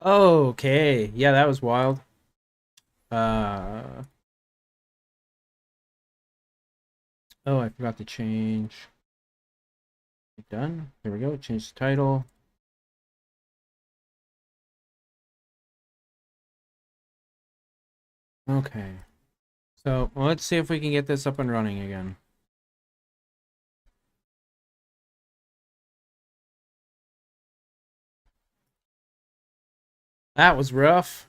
Okay. Yeah, that was wild. Uh oh, I forgot to change. Done. There we go. Change the title. Okay. So let's see if we can get this up and running again. That was rough.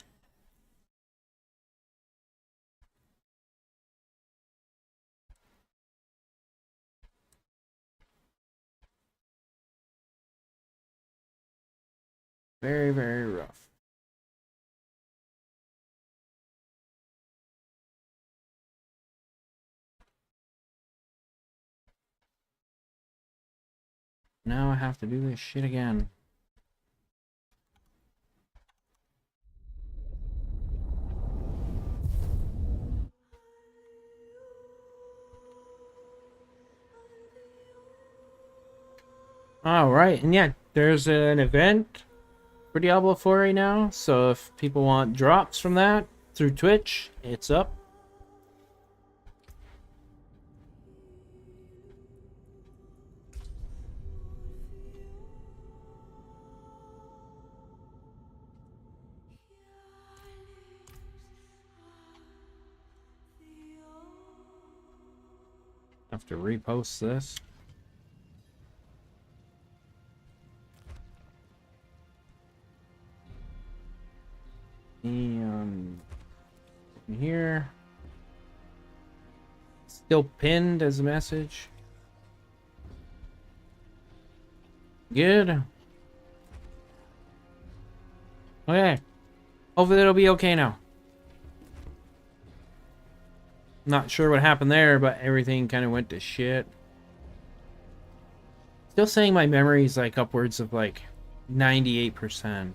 Very, very rough. Now I have to do this shit again. Alright, and yeah, there's an event for Diablo 4 right now, so if people want drops from that through Twitch, it's up. Have to repost this. And here, still pinned as a message. Good. Okay. Hopefully it'll be okay now. Not sure what happened there, but everything kind of went to shit. Still saying my memory is like upwards of like 98%.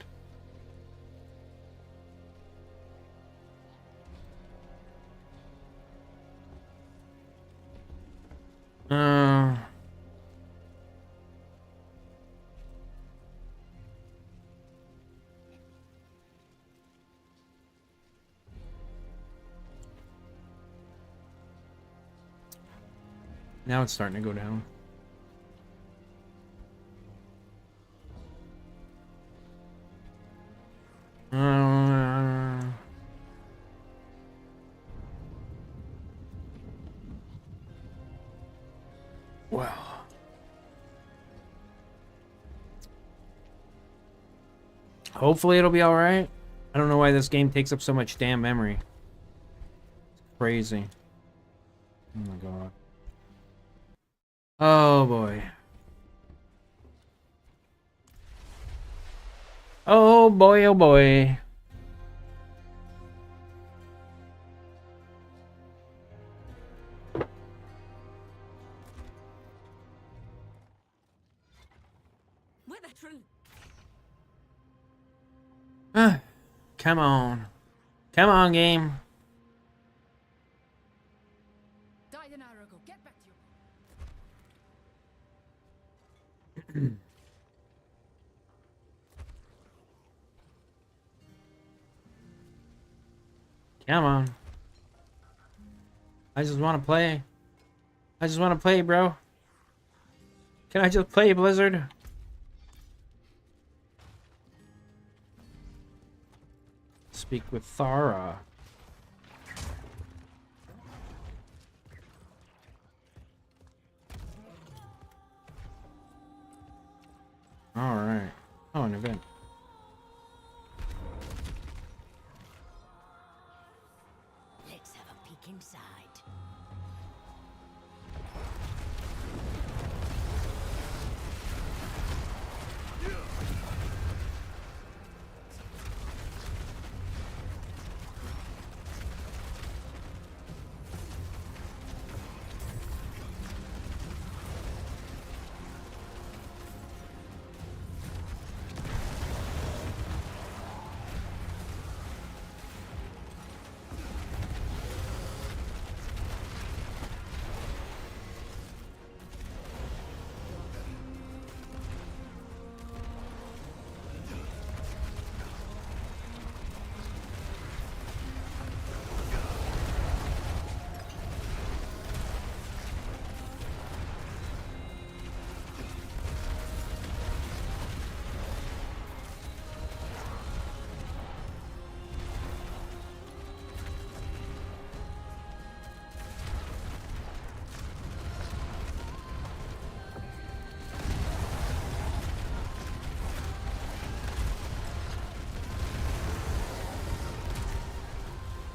Uh, Now it's starting to go down. Well. Hopefully it'll be alright. I don't know why this game takes up so much damn memory. It's crazy. Oh my god. Oh boy. Oh boy, oh boy. Come on. Come on, game. Get back to your... Come on. I just want to play. I just want to play, bro. Can I just play, Blizzard? Speak with Thara. Alright. Oh, an event. Let's have a peek inside.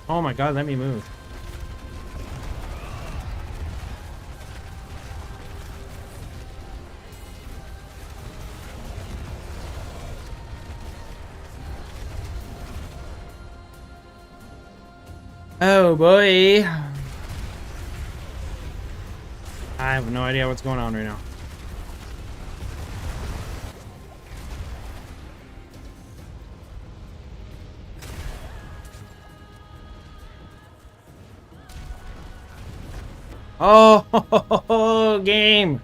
Oh my god, let me move. Oh boy. I have no idea what's going on right now. Oh, game.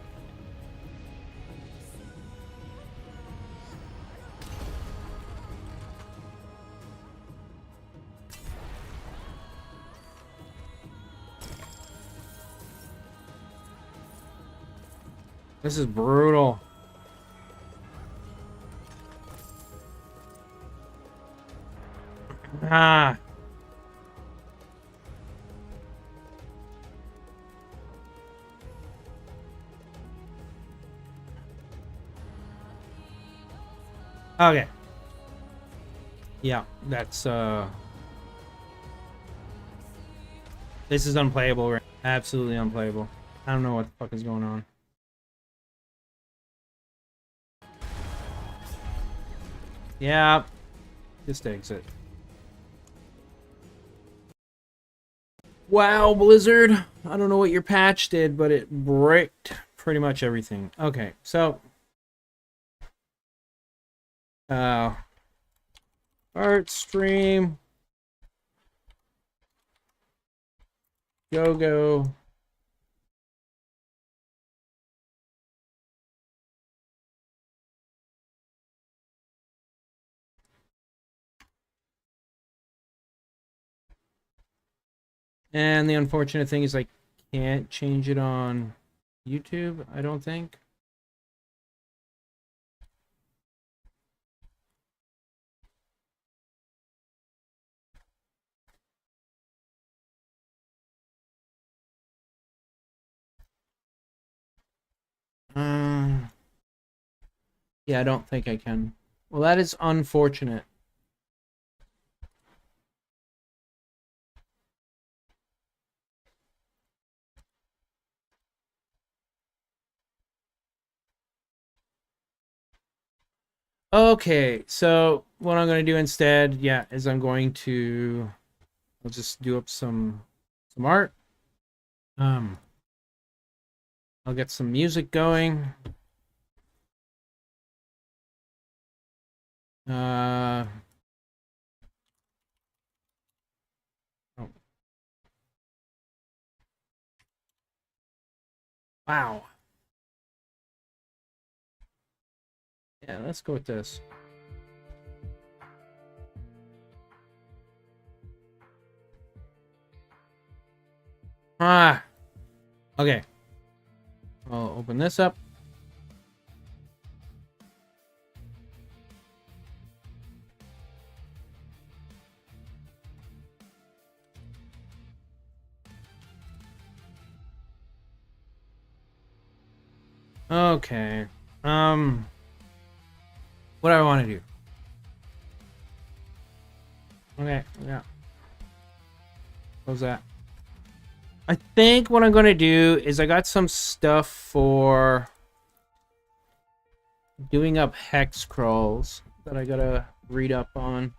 This is brutal. Ah. Okay. Yeah, that's this is unplayable, right? Absolutely unplayable. I don't know what the fuck is going on. Yeah. Just exit. Wow, Blizzard. I don't know what your patch did, but it bricked pretty much everything. Okay, so art stream. Go. And the unfortunate thing is I can't change it on YouTube, I don't think. Yeah, I don't think I can. Well, that is unfortunate. Okay, so what I'm going to do instead, yeah, is I'm going to I'll just do up some art. I'll get some music going. Oh. Wow. Yeah, let's go with this. Okay. I'll open this up. Okay. What do I want to do? Okay, yeah. What was that? I think what I'm going to do is I got some stuff for doing up hex crawls that I gotta read up on.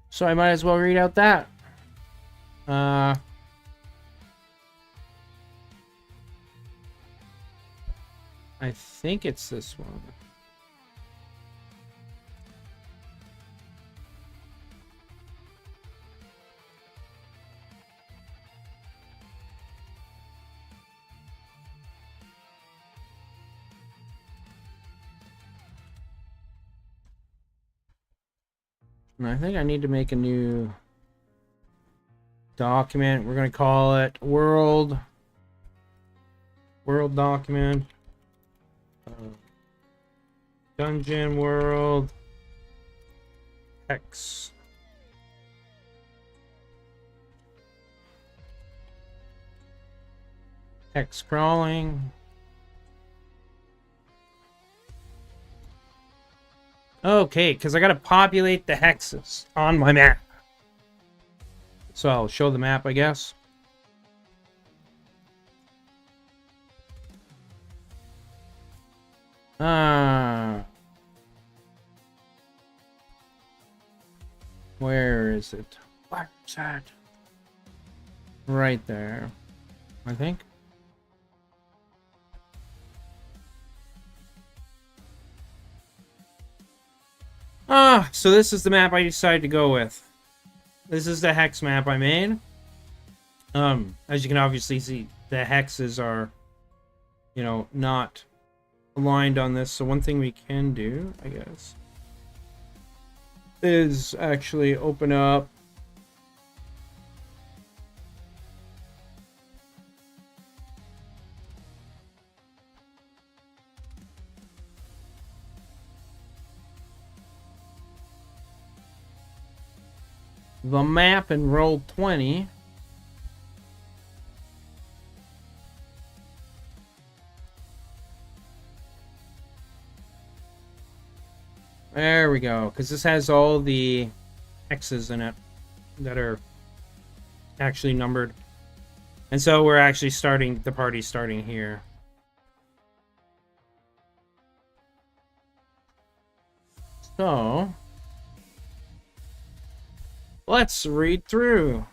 So I might as well read out that. I think it's this one. And I think I need to make a new document. We're gonna call it world document. Dungeon world hex. Hex crawling. Okay, because I gotta populate the hexes on my map. So I'll show the map, I guess. Where is it? Where's that? Right there, I think. So this is the map I decided to go with. This is the hex map I made. As you can obviously see, the hexes are, you know, not aligned on this. So one thing we can do, I guess, is actually open up the map and roll 20. There we go, because this has all the X's in it that are actually numbered. And so we're actually starting, the party's starting here. So, let's read through.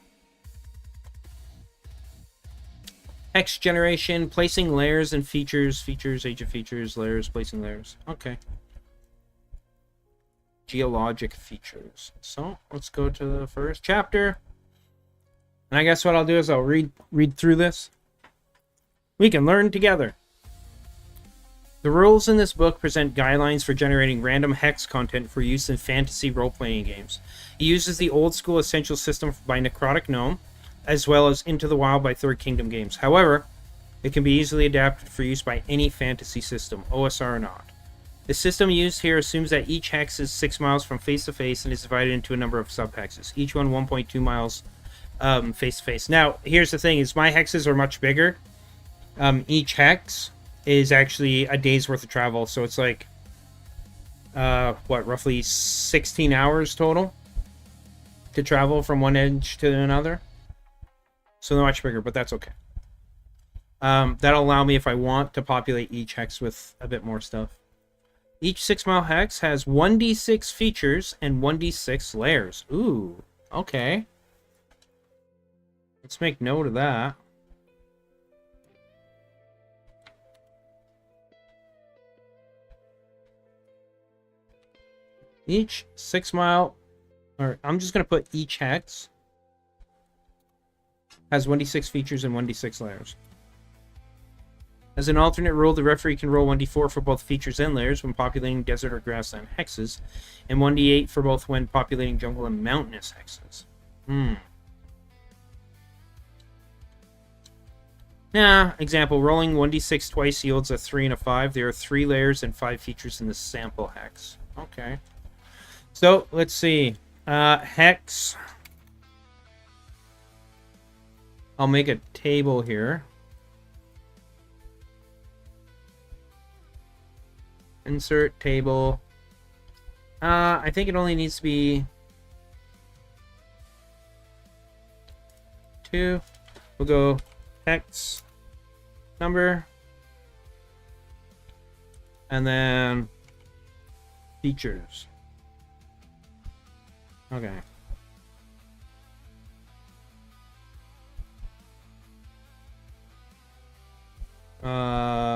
Hex generation, placing layers and features, age of features, layers, placing layers. Okay. Geologic features. So let's go to the first chapter. And I guess what I'll do is I'll read through this. We can learn together. The rules in this book present guidelines for generating random hex content for use in fantasy role-playing games. It uses the old-school essential system by Necrotic Gnome, as well as Into the Wild by Third Kingdom Games. However, it can be easily adapted for use by any fantasy system, OSR or not. The system used here assumes that each hex is 6 miles from face to face and is divided into a number of sub-hexes, each one 1.2 miles face to face. Now, here's the thing, is my hexes are much bigger. Each hex is actually a day's worth of travel, so it's like, roughly 16 hours total to travel from one edge to another. So they're much bigger, but that's okay. That'll allow me, if I want, to populate each hex with a bit more stuff. Each 6 mile hex has 1d6 features and 1d6 layers. Ooh, okay. Let's make note of that. Each 6 mile, or I'm just going to put each hex has 1d6 features and 1d6 layers. As an alternate rule, the referee can roll 1d4 for both features and layers when populating desert or grassland hexes, and 1d8 for both when populating jungle and mountainous hexes. Example, rolling 1d6 twice yields a 3 and a 5. There are 3 layers and 5 features in the sample hex. Okay. So, let's see. Hex. I'll make a table here. Insert table. I think it only needs to be 2. We'll go hex number. And then features. Okay.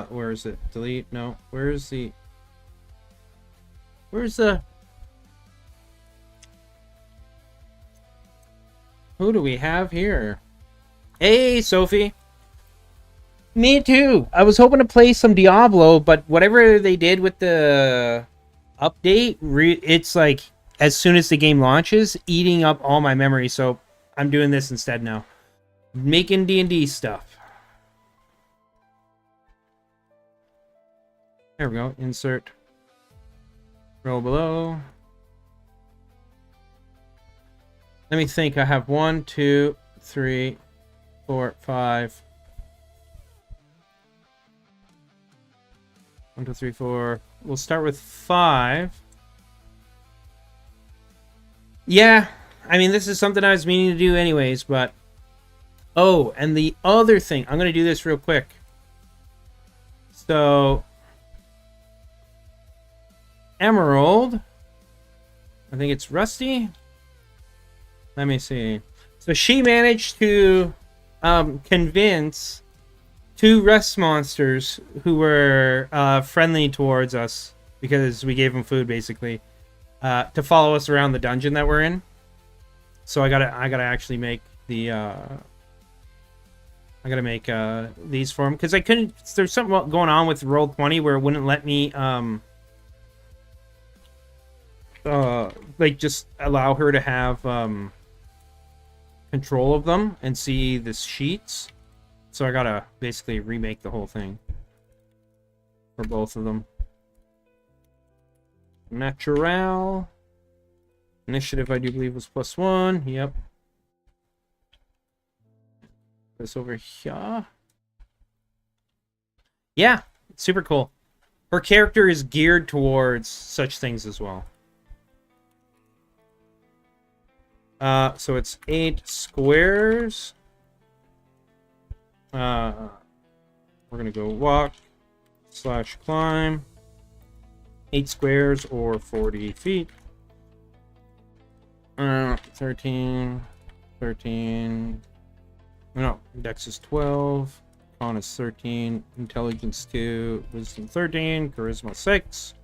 Where is it? Delete? No. Where's the... Who do we have here? Hey, Sophie. Me too. I was hoping to play some Diablo, but whatever they did with the update, it's like, as soon as the game launches, eating up all my memory, so I'm doing this instead now. Making D&D stuff. There we go. Insert. Roll below. Let me think. I have 1, 2, 3, 4, 5. 1, 2, 3, 4. We'll start with 5. Yeah, I mean, this is something I was meaning to do anyways, but... Oh, and the other thing. I'm going to do this real quick. So... Emerald. I think it's Rusty. Let me see. So she managed to convince 2 rust monsters who were friendly towards us because we gave them food, basically, to follow us around the dungeon that we're in. So I gotta actually make the these for them because I couldn't. There's something going on with Roll20 where it wouldn't let me like just allow her to have control of them and see the sheets. So I gotta basically remake the whole thing for both of them. Natural. Initiative, I do believe, was +1. Yep. This over here. Yeah, it's super cool. Her character is geared towards such things as well. So it's 8 squares. We're gonna go walk / climb. 8 squares or 40 feet. 13. No, Dex is 12. Con is 13. Intelligence 2. Wisdom 13. Charisma 6.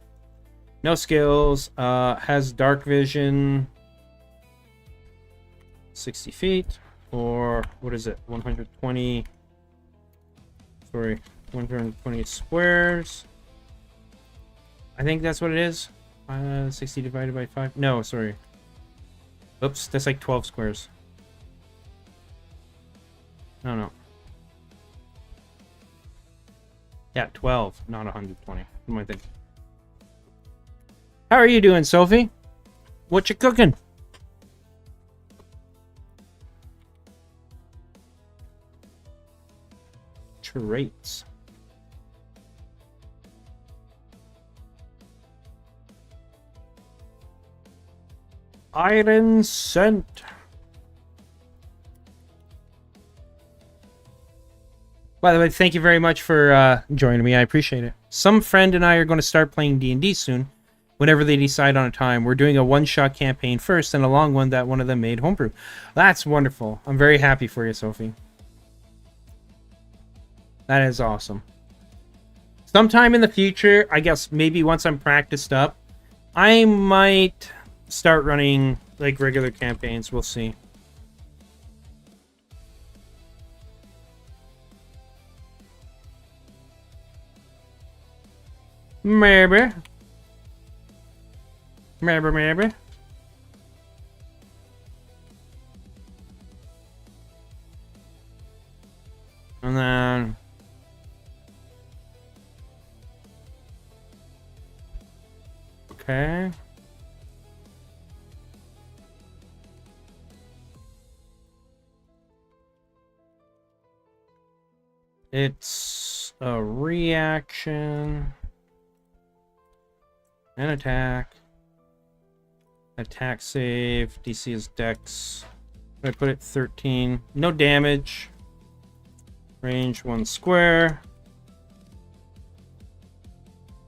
No skills. Has dark vision. 60 feet. Or, what is it? 120. Sorry. 120 squares. I think that's what it is. 60 divided by 5. No, sorry. Oops, that's like 12 squares. No. Yeah, 12, not 120. What am I thinking? How are you doing, Sophie? What you cooking? Traits. Iron Scent. By the way, thank you very much for joining me. I appreciate it. Some friend and I are going to start playing D&D soon, whenever they decide on a time. We're doing a one-shot campaign first and a long one that one of them made homebrew. That's wonderful. I'm very happy for you, Sophie. That is awesome. Sometime in the future, I guess maybe once I'm practiced up, I might start running like regular campaigns. We'll see. Maybe. And then okay. It's a reaction. An attack. Attack save. DC is Dex. I put it 13. No damage. Range 1 square.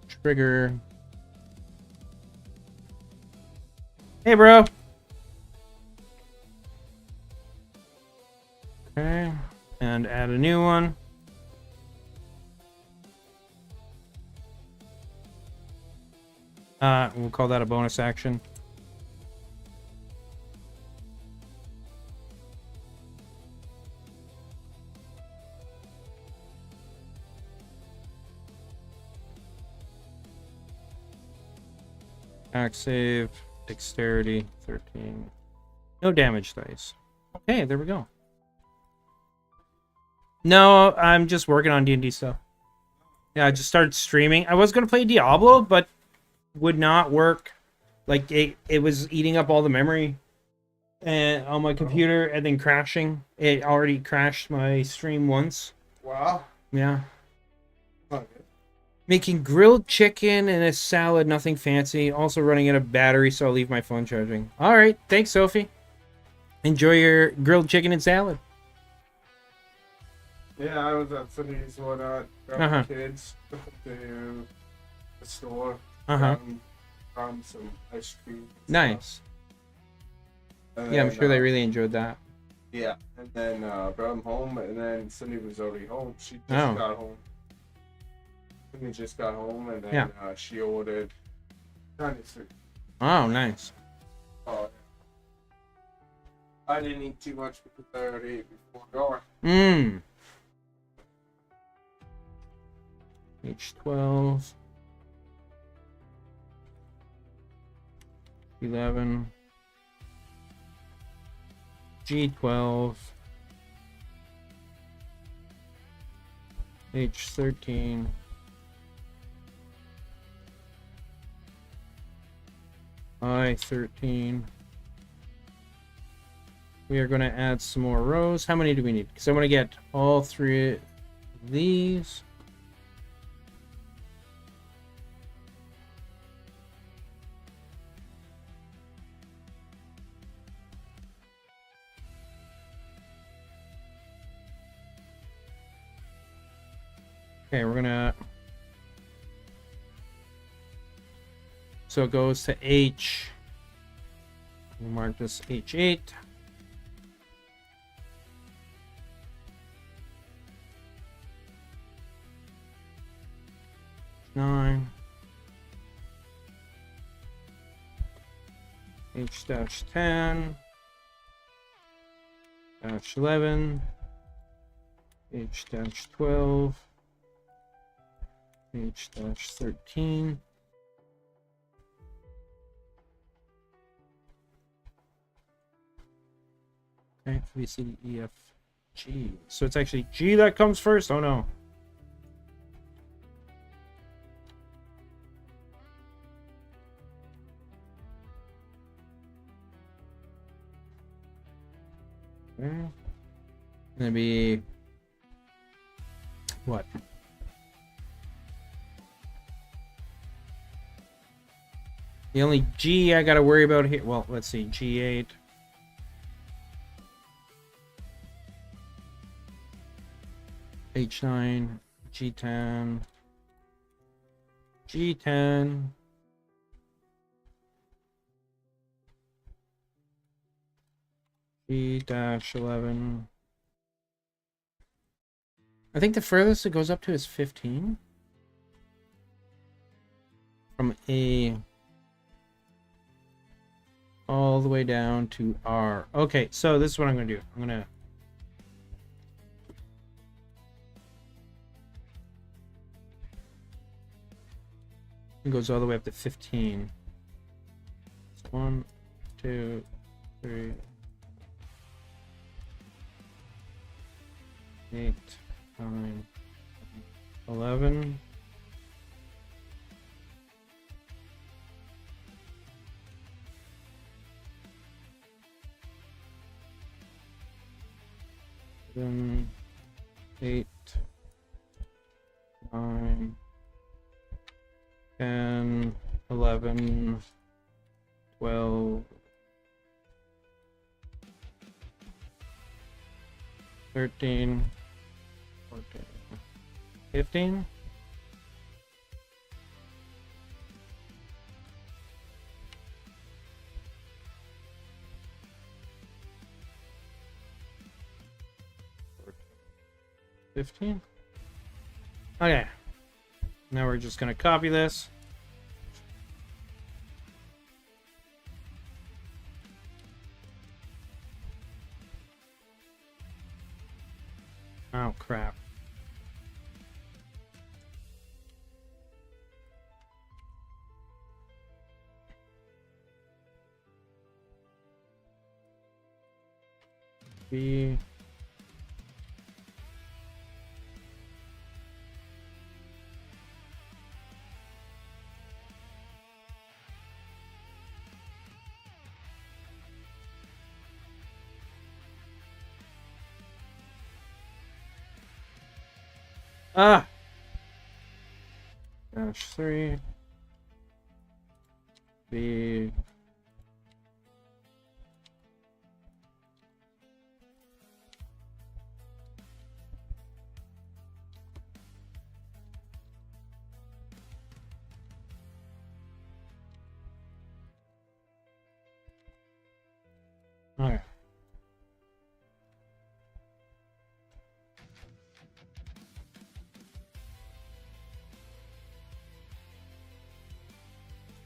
Trigger. Hey, bro. Okay. And add a new one. We'll call that a bonus action. Attack save, dexterity, 13. No damage dice. Okay, there we go. No, I'm just working on D&D stuff. Yeah, I just started streaming. I was going to play Diablo, but would not work. Like it was eating up all the memory and on my computer and then crashing. It already crashed my stream once. Wow. Yeah. Okay. Making grilled chicken and a salad, nothing fancy. Also running out of battery, so I'll leave my phone charging. All right, thanks, Sophie. Enjoy your grilled chicken and salad. Yeah, I was at Cindy's one got my Uh-huh. kids to the store. Uh-huh. Found some ice cream. And Nice. stuff. And Yeah, I'm then, sure they really enjoyed that. Yeah, and then brought them home, and then Cindy was already home. She just Oh. got home. Cindy just got home, and then Yeah. she ordered Chinese food. Oh, nice. Oh, I didn't eat too much because I already ate before going. Mmm. H12. 11. G12. H13. I13. We are going to add some more rows. How many do we need? Because I want to get all three of these. Okay, we're gonna. So it goes to H. We'll mark this H8. H9. H-10. -11. H-12. H-13. Okay, B, C, D, E, F, G. So it's actually G that comes first? Oh no. Okay. Gonna be what? The only G I gotta worry about here. Well, let's see, G8. H9, G10, G10, G-11. I think the furthest it goes up to is 15. From A all the way down to R. Okay, so this is what I'm gonna do. I'm gonna it goes all the way up to 15. So 1, 2, 3, 8, 9, 11. Then 8, 9, 10, 11, 12, 13, 14, 15. Okay. Now we're just gonna copy this. Oh crap. B. Ah! Dash 3. B.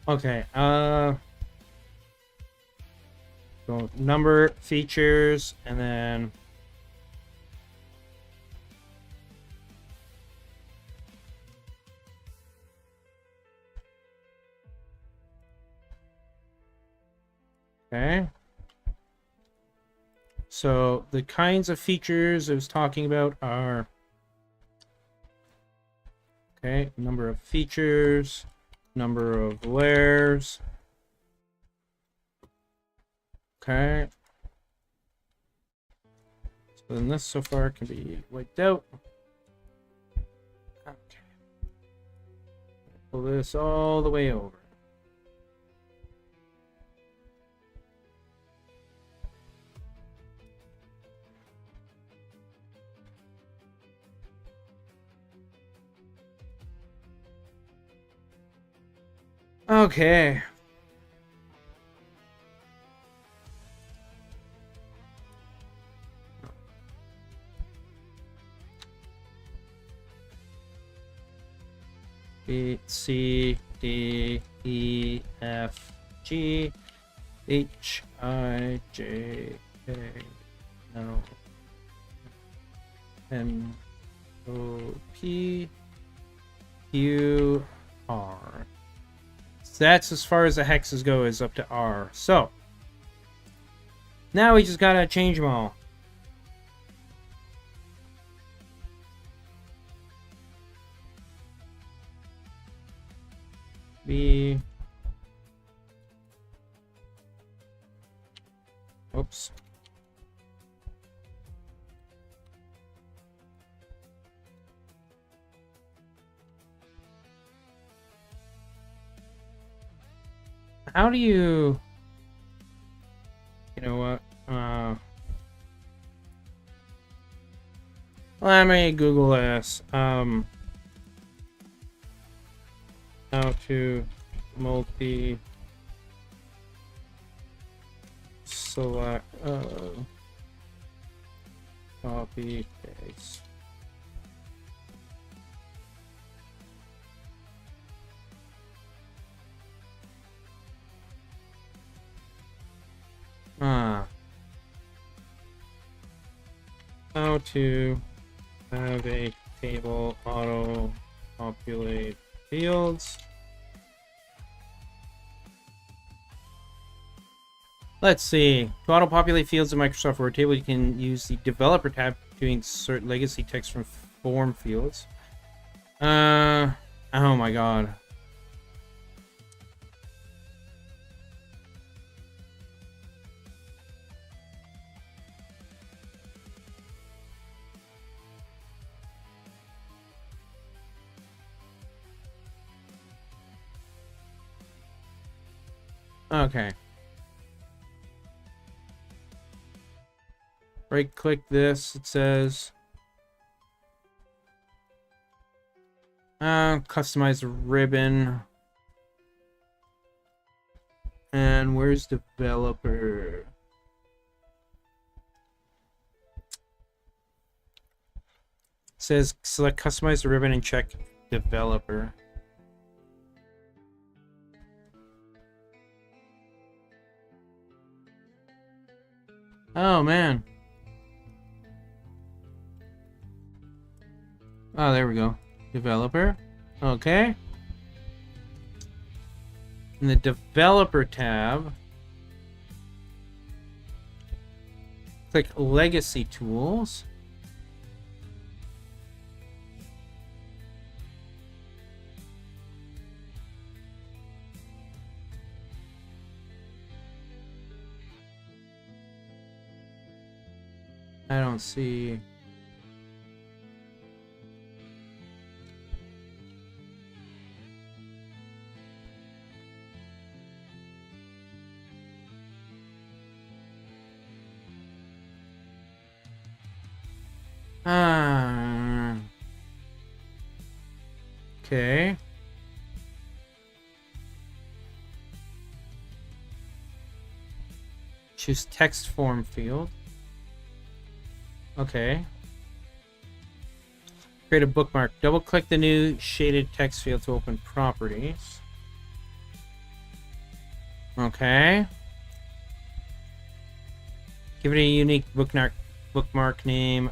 Okay, so number, features, and then okay. So the kinds of features I was talking about are okay, number of features, number of layers. Okay. So then this so far can be wiped out. Okay. Pull this all the way over. Okay. B, C, D, E, F, G, H, I, J, K, L, M, O, P, Q, R. So that's as far as the hexes go, is up to R. So now we just gotta change them all. B. Oops. How do you... You know what? Let me Google this. How to multi select copy paste. How to have a table auto populate fields. Let's see. To auto-populate fields in Microsoft Word table, you can use the Developer tab to insert legacy text from form fields. Oh my god. Okay. Right click this, it says customize ribbon. And where's developer? It says select customize the ribbon and check developer. Oh man. Oh, there we go. Developer. Okay. In the developer tab, click legacy tools. I don't see. Okay. Choose text form field. Okay. Create a bookmark. Double click the new shaded text field to open properties. Okay. Give it a unique bookmark name.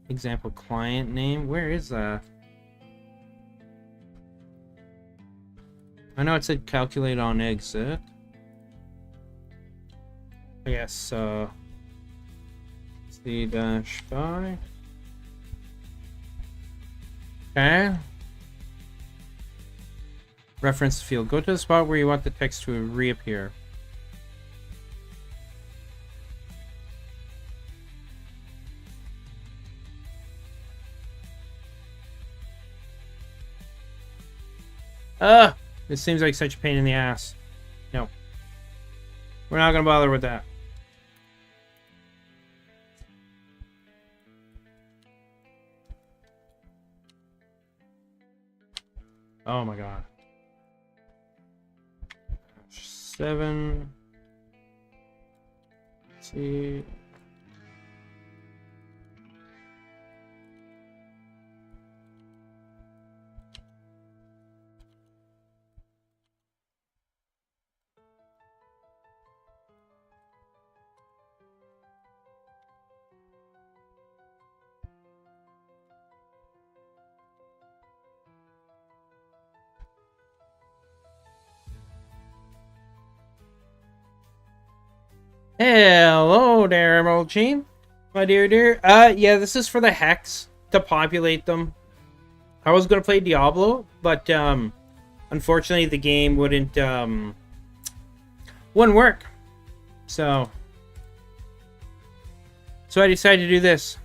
Example client name. Where is that? I know it said calculate on exit. I guess, C-by. Okay. Reference field. Go to the spot where you want the text to reappear. Ugh! This seems like such a pain in the ass. No. We're not gonna bother with that. Oh my god. 7. Let's see. Hello there, Mulchine. My dear. Yeah, this is for the hex to populate them. I was gonna play Diablo, but unfortunately the game wouldn't work. So I decided to do this.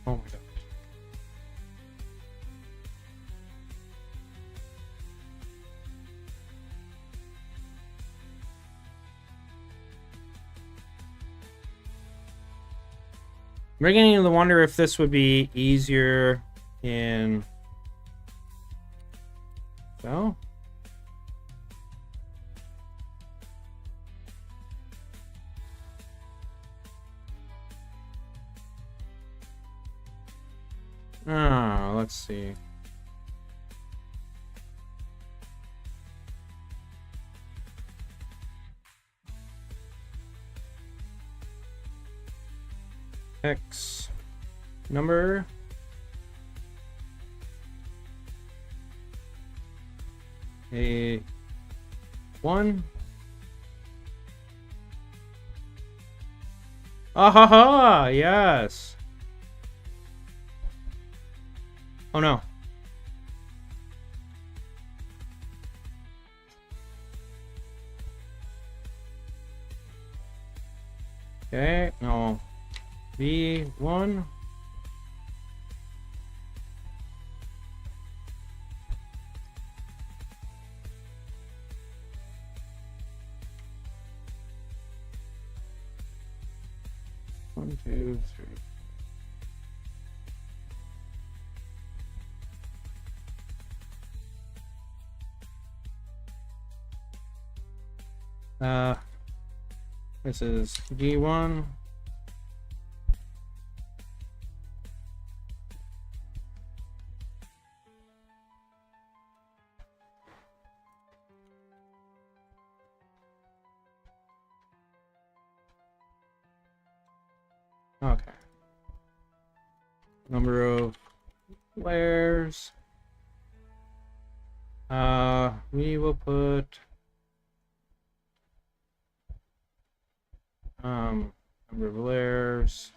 Oh my god. I'm beginning to wonder if this would be easier in... So? Ah, let's see. X number. A 1. Ah ha ha! Yes. Oh no. Okay, no. B1. One, two, three. This is D1. Okay. Number of layers. We will put number of layers.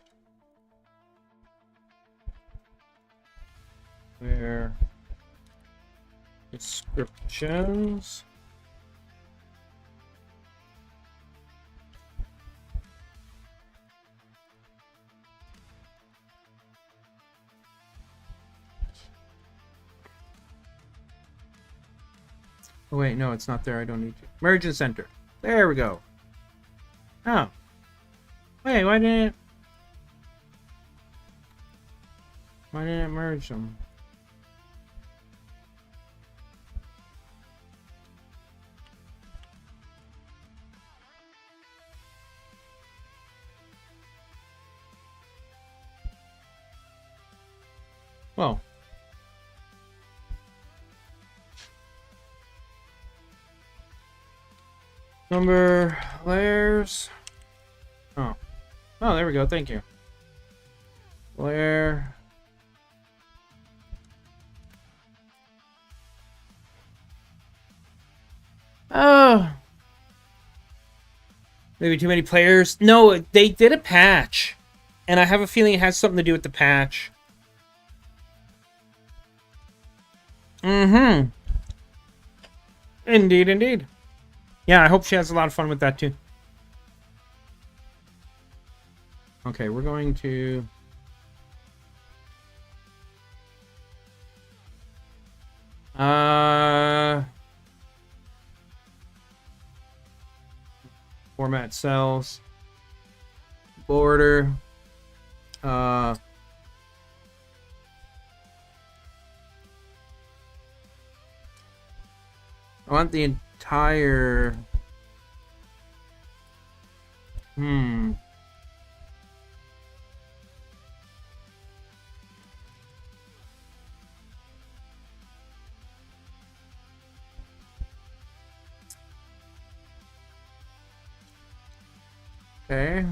Where descriptions. Oh wait, no, it's not there. I don't need to. Merge and center. There we go. Oh. Wait, why didn't it merge them? Well. Number layers. Oh. Oh, there we go. Thank you. Layer. Oh. Maybe too many players. No, they did a patch. And I have a feeling it has something to do with the patch. Mm-hmm. Indeed, indeed. Yeah, I hope she has a lot of fun with that too. Okay, we're going to... Format cells. Border. I want the entire... Okay.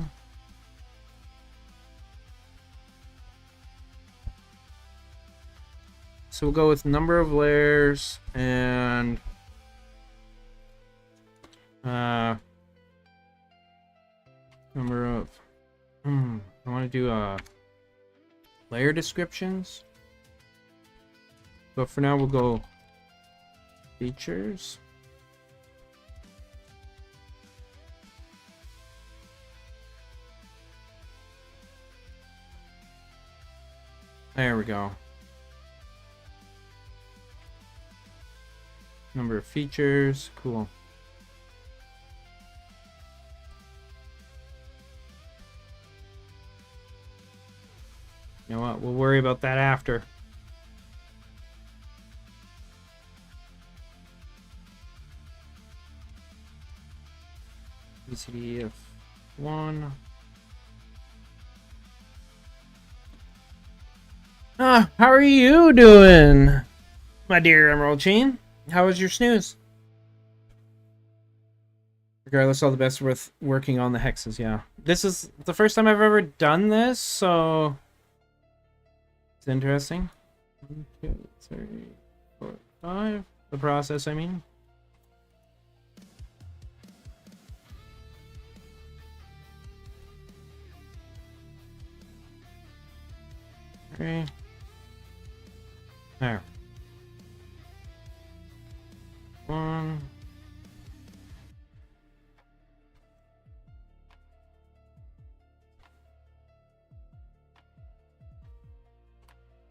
So we'll go with number of layers and number of I want to do layer descriptions. But for now we'll go features. There we go. Number of features. Cool. You know what? We'll worry about that after. BCDF1. How are you doing, my dear Emerald Chain? How was your snooze? Regardless, all the best with working on the hexes, yeah. This is the first time I've ever done this, so... It's interesting. 1, 2, 3, 4, 5. The process, I mean. Okay. There. 1.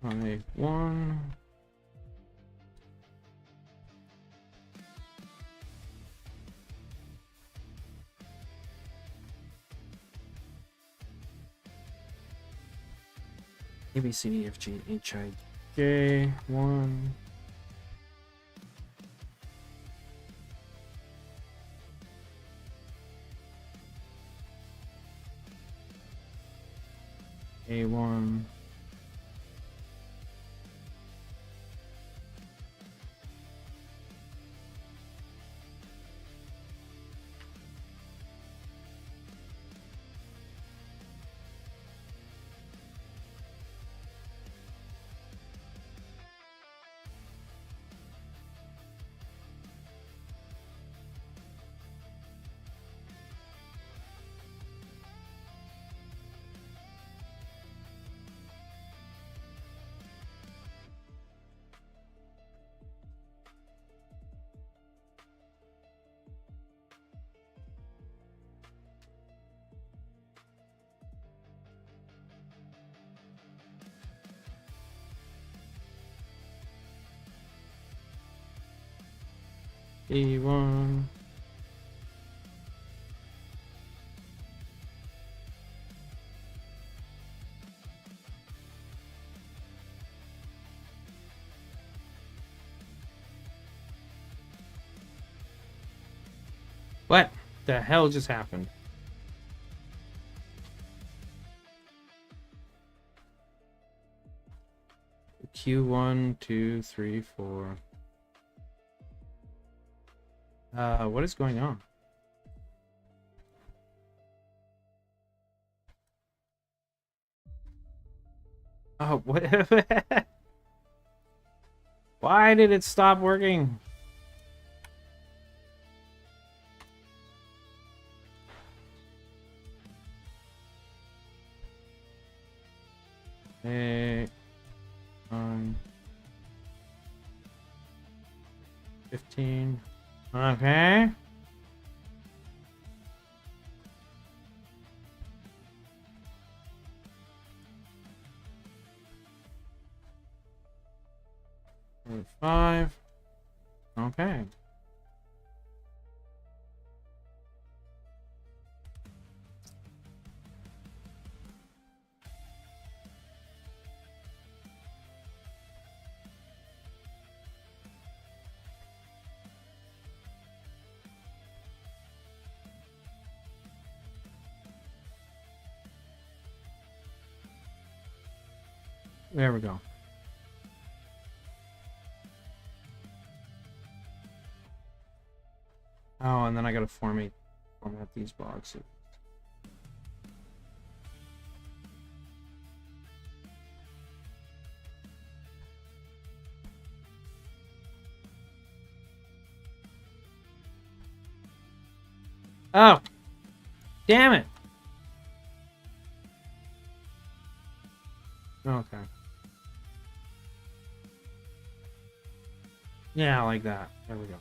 Only 1. A B C D F G H I J 1. A1. E1. What the hell just happened? Q1, 2, 3, 4. What is going on? Oh, what? Why did it stop working? Hey, 15. Okay. Number 5. Okay. There we go. Oh, and then I gotta format these boxes. Oh, damn it. Okay. Yeah, like that. There we go.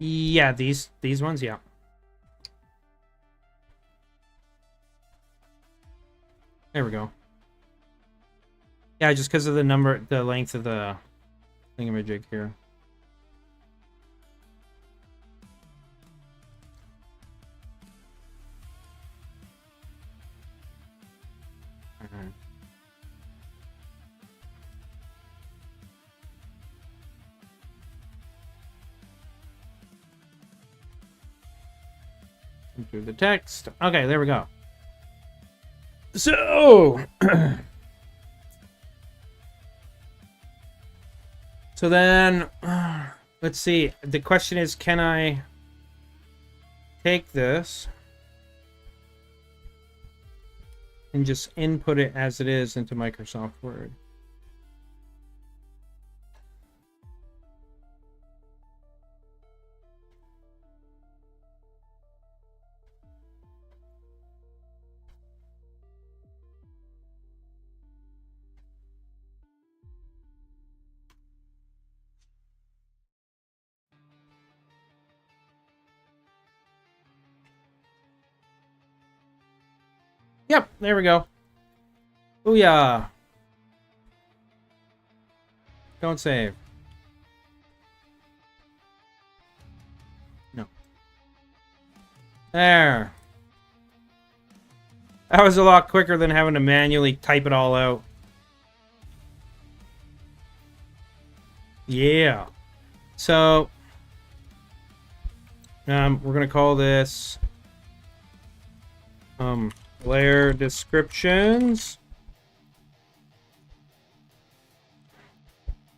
Yeah, these ones, yeah. There we go. Yeah, just because of the length of the thingamajig here. Alright. Through the text. Okay, there we go. So, so then, let's see. The question is, can I take this and just input it as it is into Microsoft Word? Yep, there we go. Oh yeah. Don't save. No. There. That was a lot quicker than having to manually type it all out. Yeah. So, we're gonna call this layer descriptions,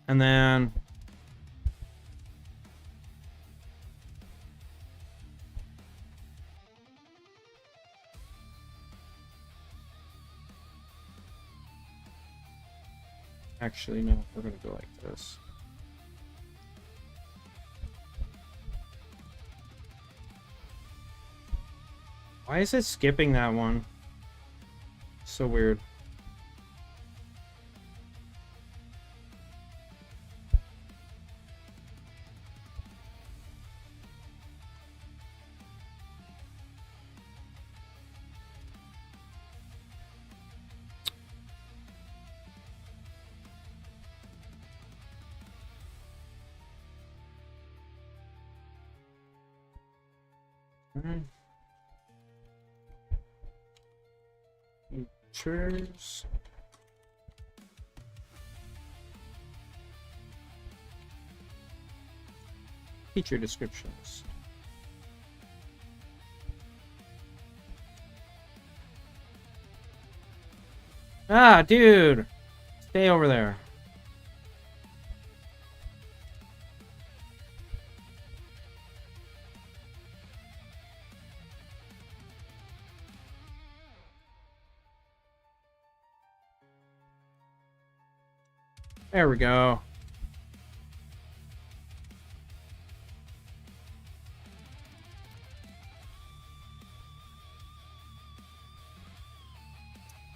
and then Actually, no. We're going to go like this. Why is it skipping that one? So weird. Features. Feature descriptions. Ah, dude! Stay over there. There we go.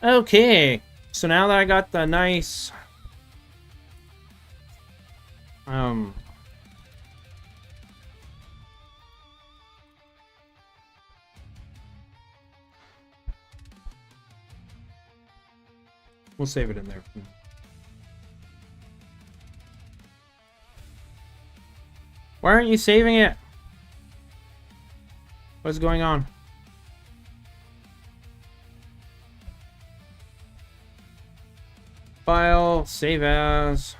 Okay, so now that I got the nice we'll save it in there. Why aren't you saving it? What's going on? File, save as.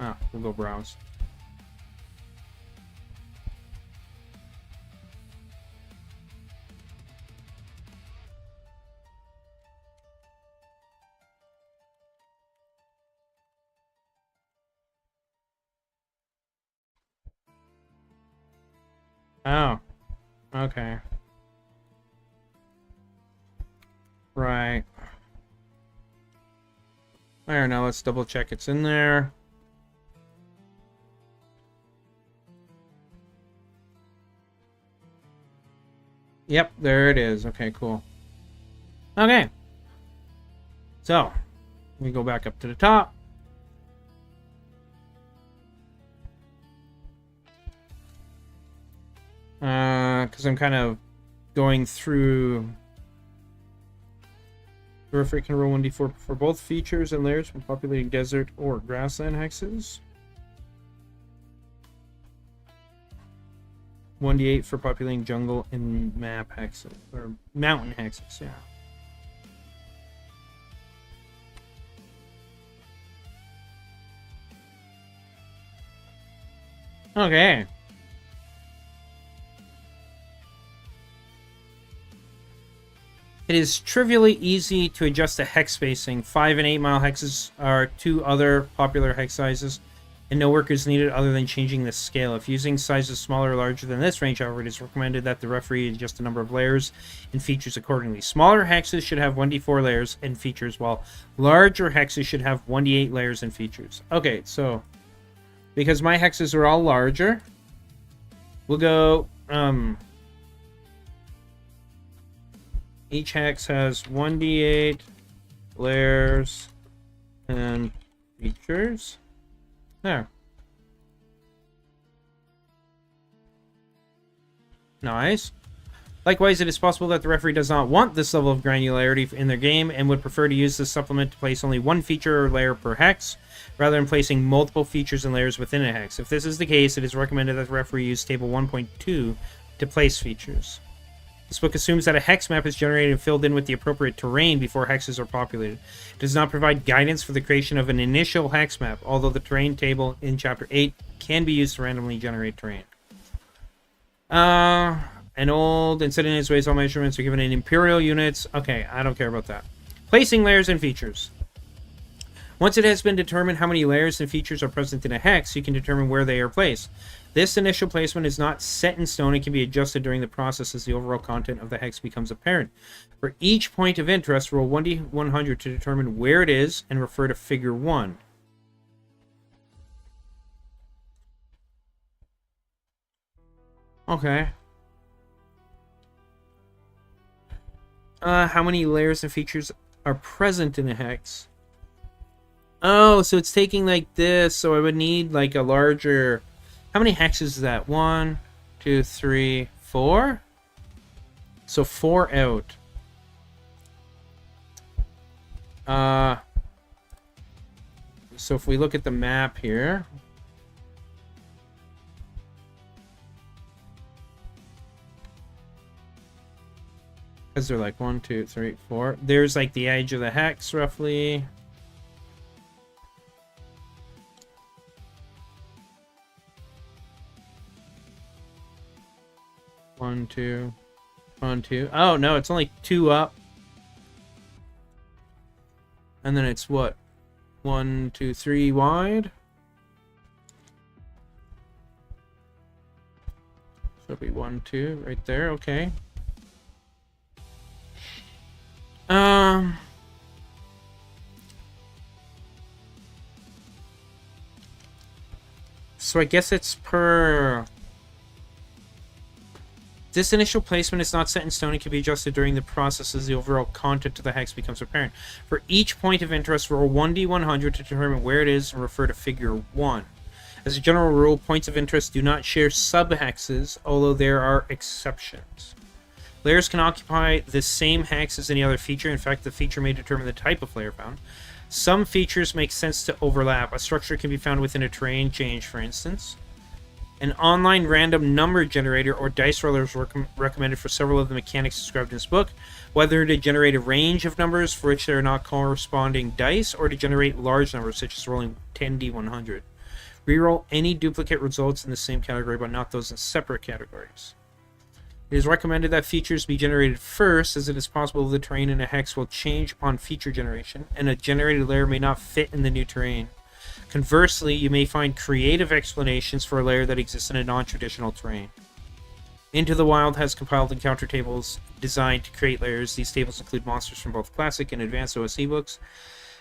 Ah, we'll go browse. Oh, okay. Right. There, now let's double check it's in there. Yep, there it is. Okay, cool. Okay. So, we go back up to the top. Because I'm kind of going through. The referee can roll 1d4 for both features and layers from populating desert or grassland hexes. 1d8 for populating jungle and map hexes, or mountain hexes, yeah. Okay. It is trivially easy to adjust the hex spacing. 5 and 8 mile hexes are two other popular hex sizes, and no work is needed other than changing the scale. If using sizes smaller or larger than this range, however, it is recommended that the referee adjust the number of layers and features accordingly. Smaller hexes should have 1d4 layers and features, while larger hexes should have 1d8 layers and features. Okay, so because my hexes are all larger, we'll go each hex has 1d8 layers and features. There. Nice. Likewise, it is possible that the referee does not want this level of granularity in their game and would prefer to use this supplement to place only one feature or layer per hex, rather than placing multiple features and layers within a hex. If this is the case, it is recommended that the referee use table 1.2 to place features. This book assumes that a hex map is generated and filled in with the appropriate terrain before hexes are populated. It does not provide guidance for the creation of an initial hex map, although the terrain table in Chapter 8 can be used to randomly generate terrain. An old and set in its ways, all measurements are given in imperial units. Okay, I don't care about that. Placing layers and features. Once it has been determined how many layers and features are present in a hex, you can determine where they are placed. This initial placement is not set in stone and can be adjusted during the process as the overall content of the hex becomes apparent. For each point of interest, roll 1d100 to determine where it is and refer to figure 1. Okay. How many layers and features are present in a hex? Oh, so it's taking like this, so I would need like a larger... How many hexes is that? 1, 2, 3, 4? So 4 out. So if we look at the map here... Because they're like 1, 2, 3, 4. There's like the edge of the hex, roughly. One, two. Oh, no, it's only 2 up. And then it's what? 1, 2, 3 wide? So it'll be 1, 2 right there, okay. So I guess it's per... This initial placement is not set in stone and can be adjusted during the process as the overall content of the hex becomes apparent. For each point of interest, roll 1d100 to determine where it is and refer to figure 1. As a general rule, points of interest do not share subhexes, although there are exceptions. Layers can occupy the same hex as any other feature. In fact, the feature may determine the type of layer found. Some features make sense to overlap. A structure can be found within a terrain change, for instance. An online random number generator or dice roller is recommended for several of the mechanics described in this book, whether to generate a range of numbers for which there are not corresponding dice, or to generate large numbers, such as rolling 10d100. Reroll any duplicate results in the same category, but not those in separate categories. It is recommended that features be generated first, as it is possible the terrain in a hex will change upon feature generation, and a generated layer may not fit in the new terrain. Conversely, you may find creative explanations for a layer that exists in a non-traditional terrain. Into the Wild has compiled encounter tables designed to create layers. These tables include monsters from both classic and advanced OSE books,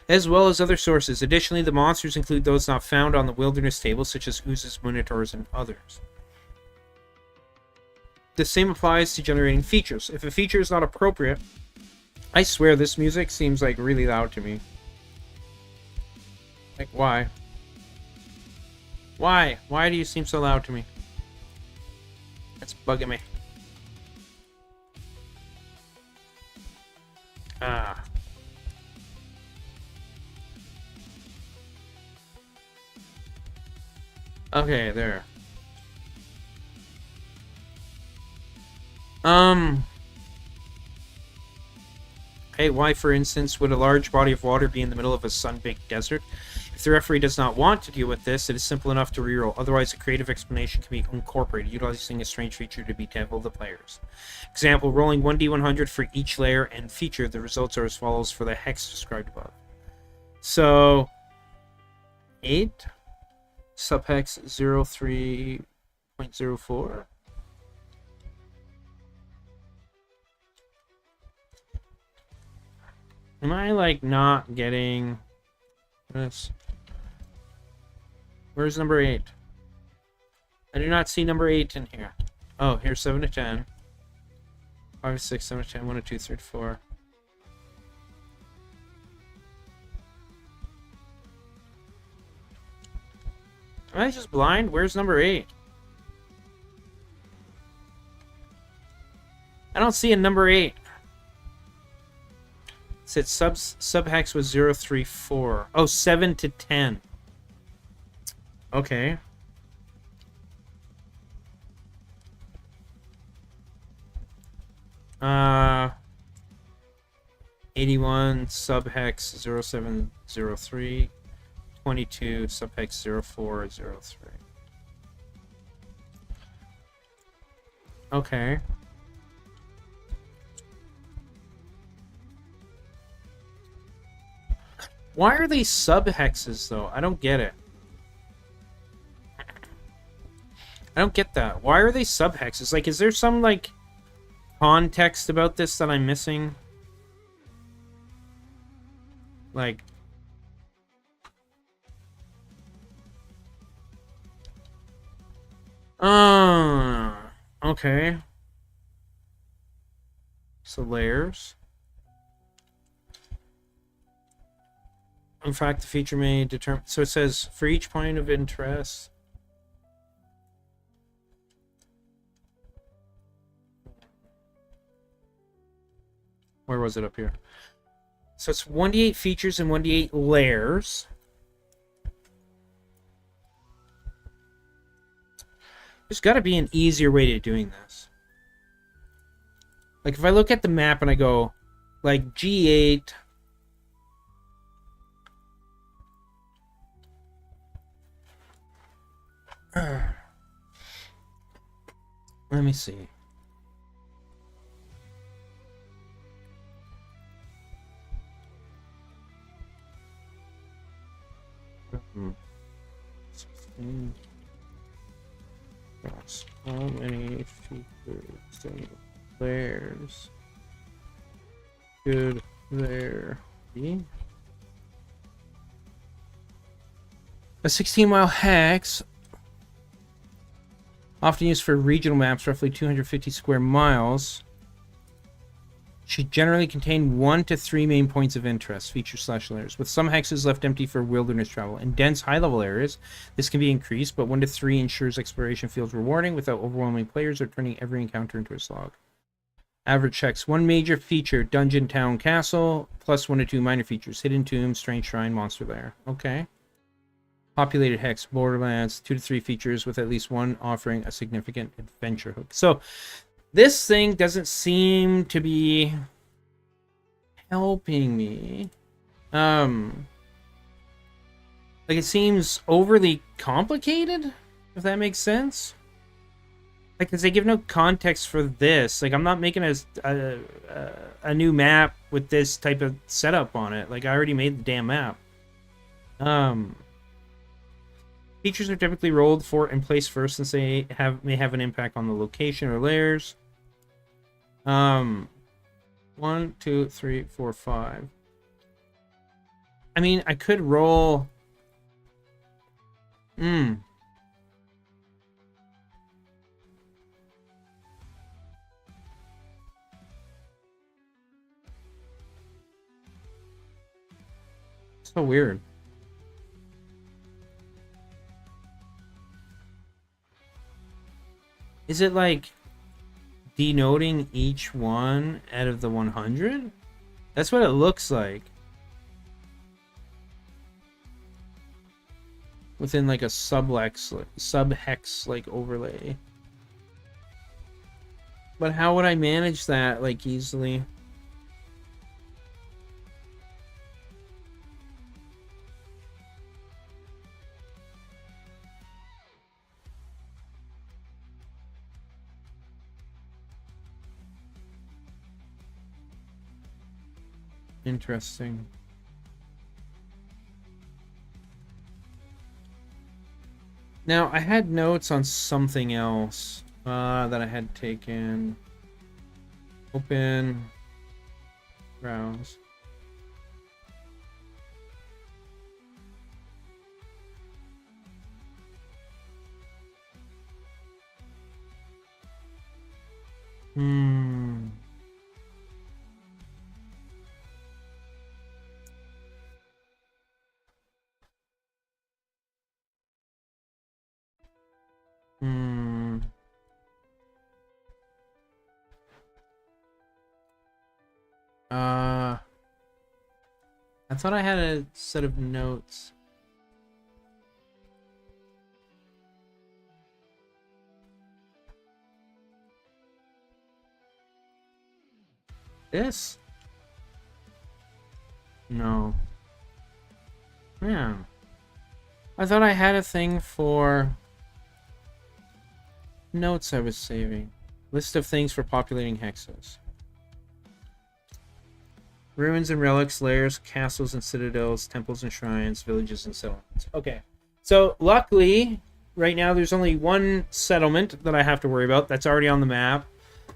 as well as other sources. Additionally, the monsters include those not found on the Wilderness table, such as oozes, minotaurs, and others. The same applies to generating features. If a feature is not appropriate, I swear this music seems like really loud to me. Like, why? Why? Why do you seem so loud to me? That's bugging me. Ah. Okay, there. Okay, why, for instance, would a large body of water be in the middle of a sun-baked desert? If the referee does not want to deal with this, it is simple enough to reroll. Otherwise, a creative explanation can be incorporated, utilizing a strange feature to bedevel the players. Example, rolling 1d100 for each layer and feature. The results are as follows for the hex described above. So, 8, subhex 03.04. Am I, like, not getting this? Where's number 8? I do not see number 8 in here. Oh, here's 7 to 10. 5 to 6, 7 to 10, 1 to 2, 3 to 4. Am I just blind? Where's number 8? I don't see a number 8. It said subhex was 034. Oh, 7 to 10. Okay. Uh, 81 subhex 0703. 22 subhex 0403. Okay. Why are these subhexes though? I don't get it. I don't get that. Why are they subhexes? Like, is there some, like, context about this that I'm missing? Like... Okay. So layers. In fact, the feature may determine... So it says, for each point of interest... Where was it up here? So it's 1d8 features and 1d8 layers. There's got to be an easier way to doing this. Like, if I look at the map and I go, like, G8... Let me see. Yes. How many features and layers could there be? A 16-mile hex, often used for regional maps, roughly 250 square miles, should generally contain 1 to 3 main points of interest, features/layers, with some hexes left empty for wilderness travel. In dense, high-level areas, this can be increased, but 1 to 3 ensures exploration feels rewarding without overwhelming players or turning every encounter into a slog. Average checks: 1 major feature, dungeon, town, castle, plus 1 to 2 minor features, hidden tomb, strange shrine, monster lair. Okay. Populated hex, borderlands, 2 to 3 features with at least 1 offering a significant adventure hook. So, this thing doesn't seem to be helping me. Like, it seems overly complicated, if that makes sense. Like, because they give no context for this. Like, I'm not making a new map with this type of setup on it. Like, I already made the damn map. Features are typically rolled for and placed first since they may have an impact on the location or layers. 1, 2, 3, 4, 5. I mean, I could roll... So weird. Is it like denoting each one out of the 100? That's what it looks like. Within like a subhex like overlay. But how would I manage that like easily? Interesting. Now, I had notes on something else that I had taken. Open. Browse. I thought I had a set of notes. This? No. Yeah. I thought I had a thing for notes I was saving. List of things for populating hexes. Ruins and relics, lairs, castles and citadels, temples and shrines, villages and settlements. Okay. So, luckily, right now there's only one settlement that I have to worry about. That's already on the map.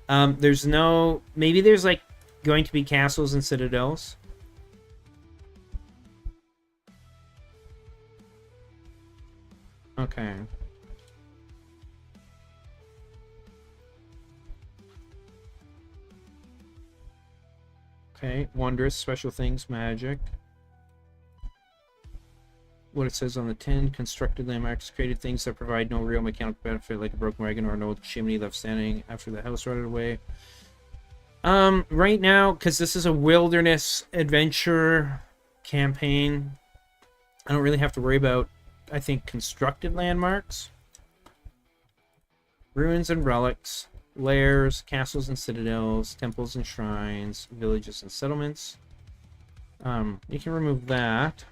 There's no... Maybe there's, like, going to be castles and citadels. Okay. Okay, wondrous, special things, magic. What it says on the tin: constructed landmarks, created things that provide no real mechanical benefit, like a broken wagon or an old chimney left standing after the house rotted away. Right now, because this is a wilderness adventure campaign, I don't really have to worry about, I think, constructed landmarks. Ruins and relics, lairs, castles and citadels, temples and shrines, villages and settlements. You can remove that.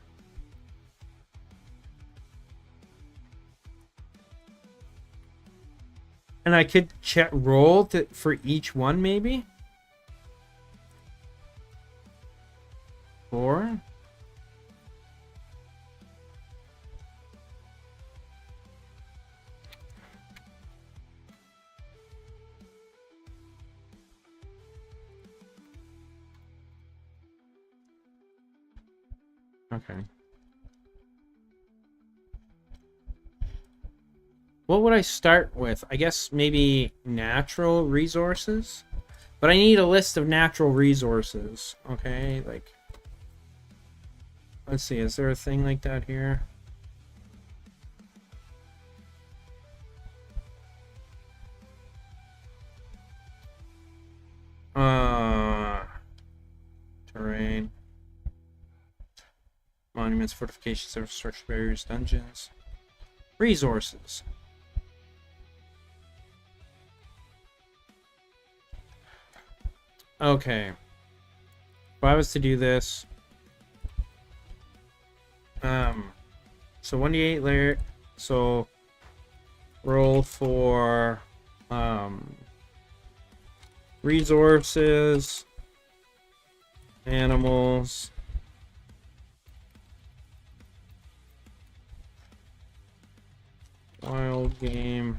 And I could roll for each one, maybe? 4? Okay. What would I start with? I guess maybe natural resources? But I need a list of natural resources. Okay, like... Let's see, is there a thing like that here? Terrain. Monuments, fortifications, infrastructure barriers, dungeons. Resources. Okay. If I was to do this... So 1d8 layer. So roll for resources, animals, wild game,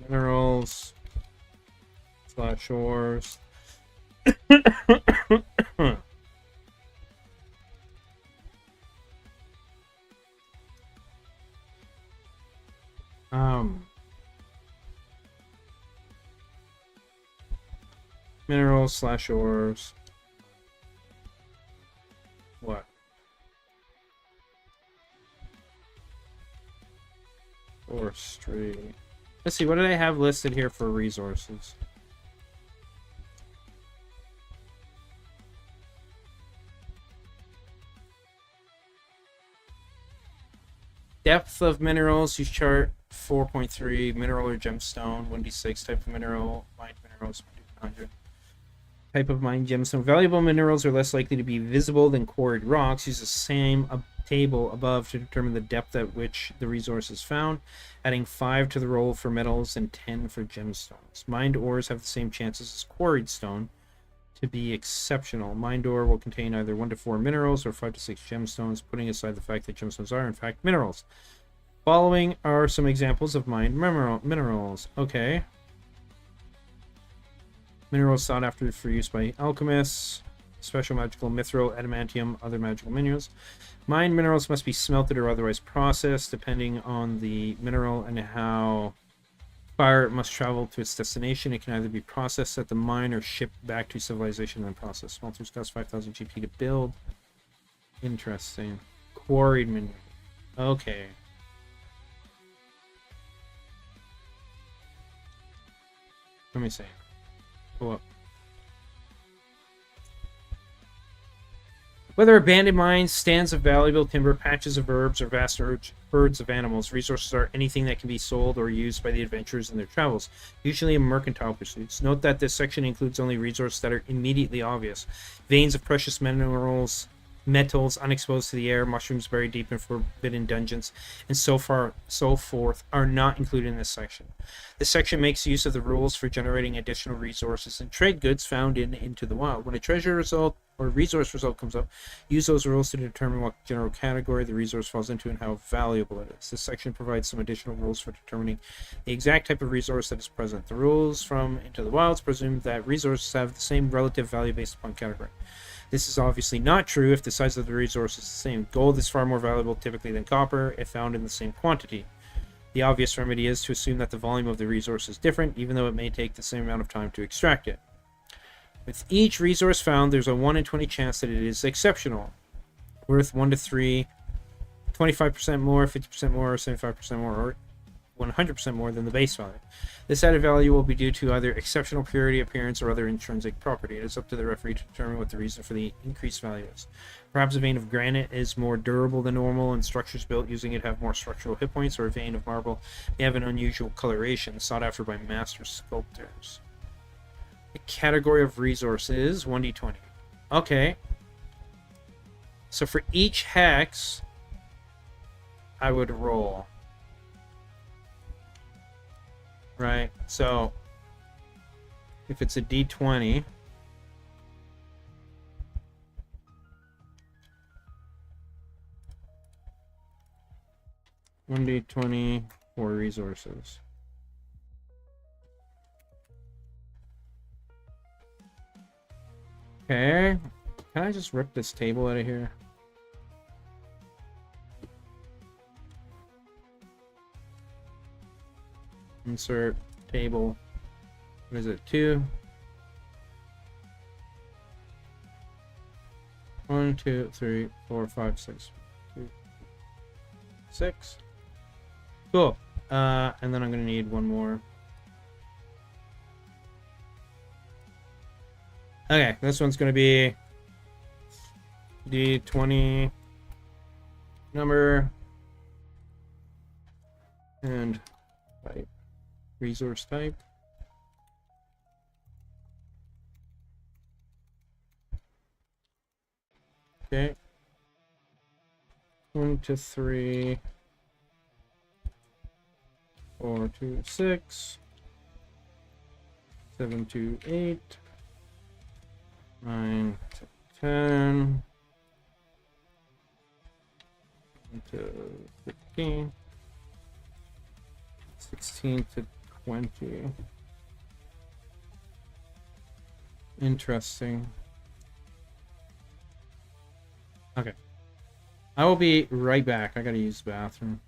minerals, /ores. Minerals /ores. What? Forestry. Let's see, what do they have listed here for resources? Depth of minerals, use chart 4.3, mineral or gemstone, 1d6, type of mineral, mined minerals, 100. Type of mined gemstone. Valuable minerals are less likely to be visible than quarried rocks. Use the same table above to determine the depth at which the resource is found, adding 5 to the roll for metals and 10 for gemstones. Mined ores have the same chances as quarried stone to be exceptional. Mined ore will contain either 1 to 4 minerals or 5 to 6 gemstones, putting aside the fact that gemstones are, in fact, minerals. Following are some examples of mined minerals. Okay. Minerals sought after for use by alchemists. Special magical mithril, adamantium, other magical minerals. Mined minerals must be smelted or otherwise processed, depending on the mineral and how far it must travel to its destination. It can either be processed at the mine or shipped back to civilization and then processed. Smelters cost 5,000 GP to build. Interesting. Quarried mineral. Okay. Let me see. Pull up. Whether abandoned mines, stands of valuable timber, patches of herbs, or vast herds of animals, resources are anything that can be sold or used by the adventurers in their travels, usually in mercantile pursuits. Note that this section includes only resources that are immediately obvious. Veins of precious minerals, metals unexposed to the air, mushrooms buried deep in forbidden dungeons, and so forth are not included in this section. This section makes use of the rules for generating additional resources and trade goods found in Into the Wild. When a treasure result or resource result comes up, use those rules to determine what general category the resource falls into and how valuable it is. This section provides some additional rules for determining the exact type of resource that is present. The rules from Into the Wilds presume that resources have the same relative value based upon category. This is obviously not true if the size of the resource is the same. Gold is far more valuable typically than copper if found in the same quantity. The obvious remedy is to assume that the volume of the resource is different, even though it may take the same amount of time to extract it. With each resource found, there's a 1 in 20 chance that it is exceptional, worth 1 to 3, 25% more, 50% more, 75% more, or 100% more than the base value. This added value will be due to either exceptional purity, appearance, or other intrinsic property. It is up to the referee to determine what the reason for the increased value is. Perhaps a vein of granite is more durable than normal, and structures built using it have more structural hit points, or a vein of marble may have an unusual coloration sought after by master sculptors. The category of resource is 1d20. Okay. So for each hex, I would roll. Right, so if it's a d20, one d20 for resources. Okay, can I just rip this table out of here? Insert table. What is it? 2. 1, 2, 3, 4, 5, 6. 2, 6. Cool. And then I'm gonna need one more. Okay, this one's gonna be D20 number and type. Resource type. Okay. 1 to 3. 4 to 6. 7 to 8. 9 to 10. to 15. 16 to 20. Interesting. Okay. I will be right back. I gotta use the bathroom.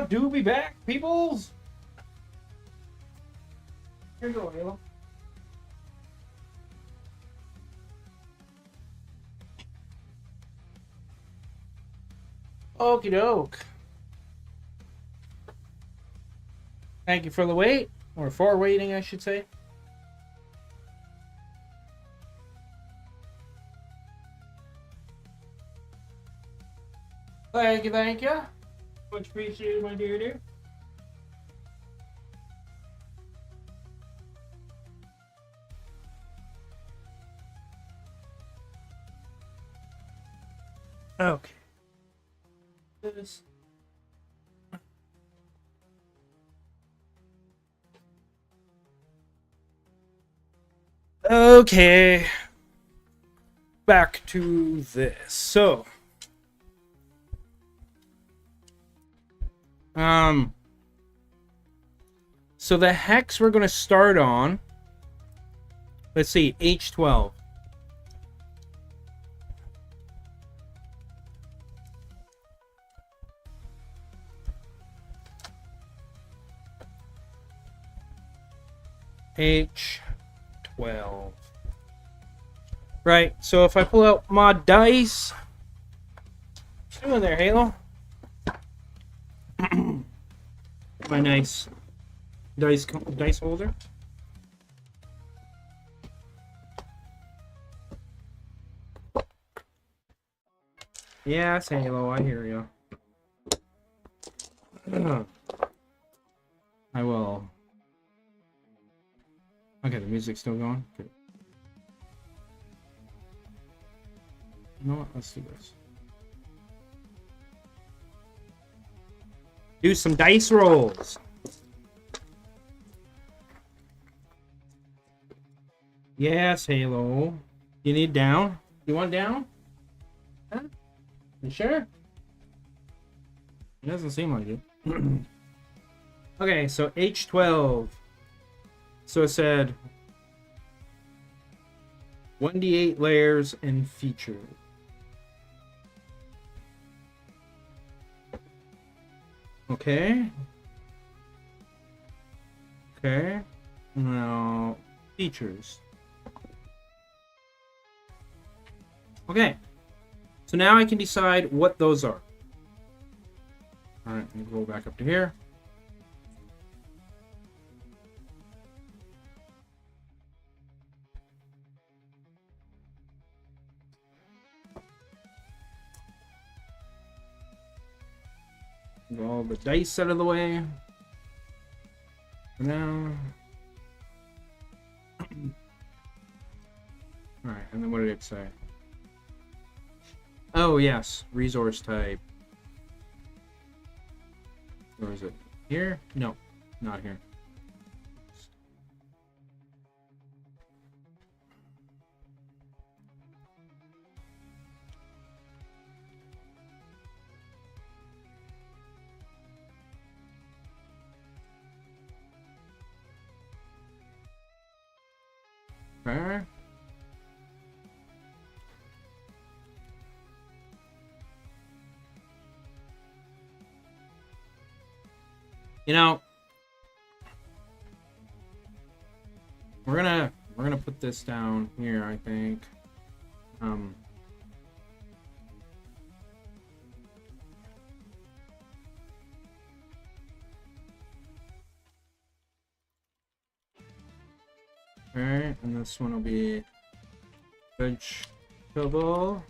Do be back, peoples. Here you go, Halo. Okie doke. Thank you for the wait, or for waiting, I should say. Thank you, thank you. Much appreciated, my dear dear. Okay. This. Okay. Back to this. So the hex we're going to start on, let's see, H12. H12. Right, so if I pull out my dice, what's doing there, Halo? My nice dice holder. Yes, Halo, I hear you. I will. Okay, the music's still going. Good. You know what? Let's do this. Do some dice rolls. Yes, Halo. You need down? You want down? Huh? You sure? It doesn't seem like it. Okay, so H12. So it said 1d8 layers and features. Okay. Okay. Now, features. Okay. So now I can decide what those are. Alright, we'll go back up to here. Get all the dice out of the way. For now. Alright, and then what did it say? Oh, yes. Resource type. Or is it here? No, not here. Okay. You know, we're gonna put this down here, I think. Okay, and this one will be vegetable,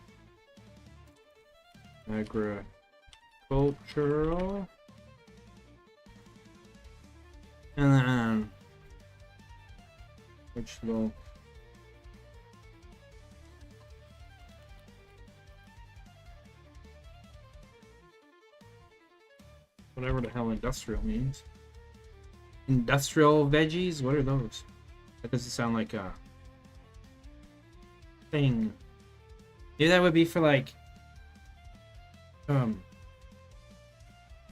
agricultural, and then vegetable. Whatever the hell industrial means. Industrial veggies? What are those? That doesn't sound like a thing. Maybe that would be for like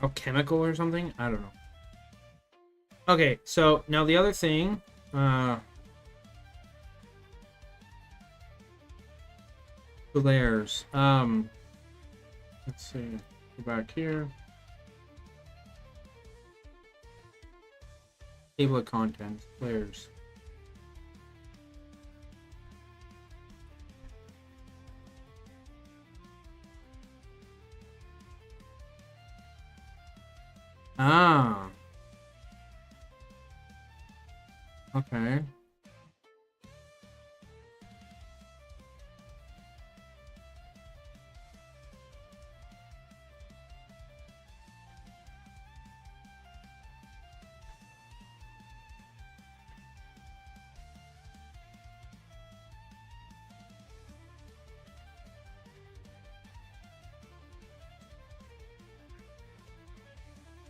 alchemical or something? I don't know. Okay, so now the other thing, the layers. Let's see. Go back here. Table of contents. Players. Ah. Okay.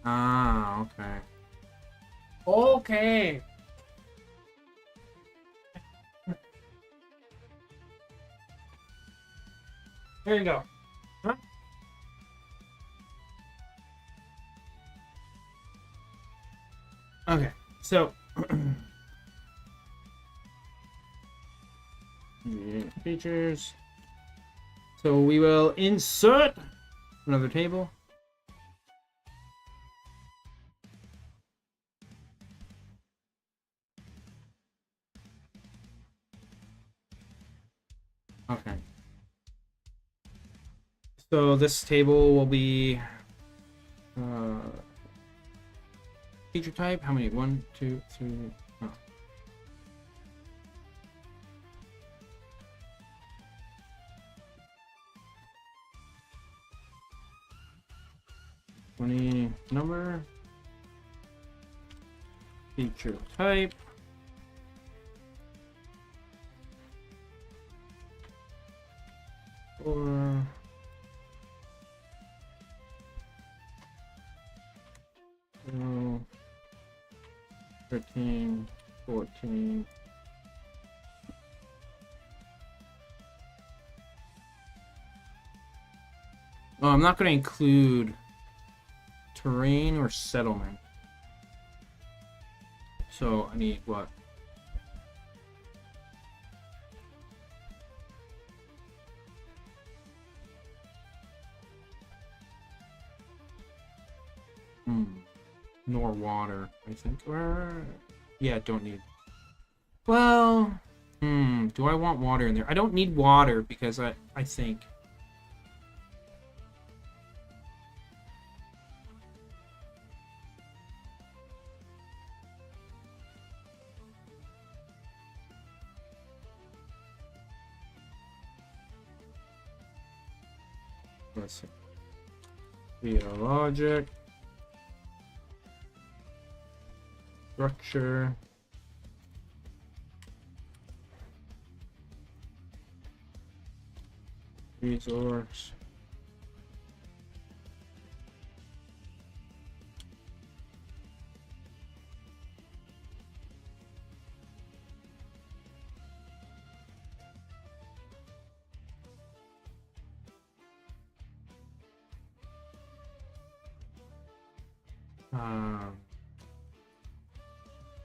Ah, okay. Okay. There you go. Huh? Okay, so yeah, features. So we will insert another table. Okay. So this table will be feature type. How many? 1, 2, 3. Oh. Twenty number. Feature type. Or 13, 14. Oh, I'm not going to include terrain or settlement. So I need what? Nor water, I think. Or yeah, don't need. Well, do I want water in there? I don't need water because I think. Let's see. Via logic. Structure. Resource.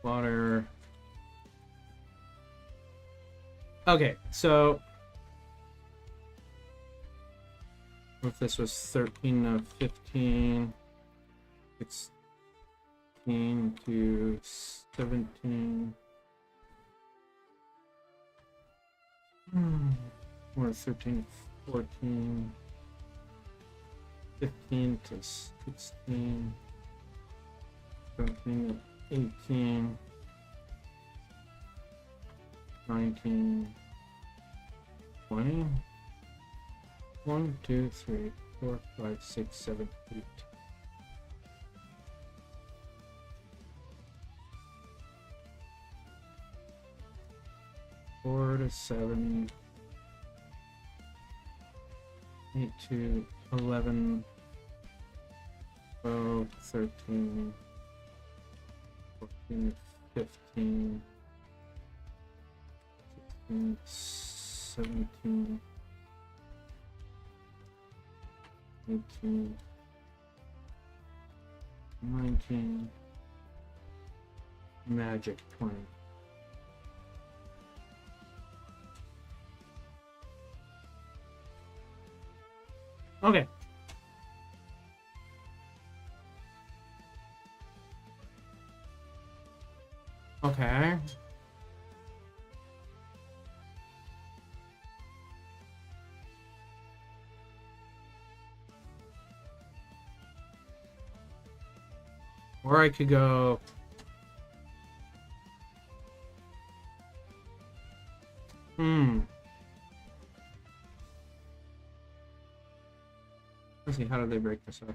Water. Okay, so if this was 13 of 15, 16 to 17. Or 13 to 14. 15 to 16. 17 to 18. 19. 20. 1, 2, 3, 4, 5, 6, 7, 8. Four to 7, 8 to 11, 12, 13, 14, 15, 16, 17, 18, 19, magic 20. Okay. Okay. Or I could go... Let's see, how do they break this up?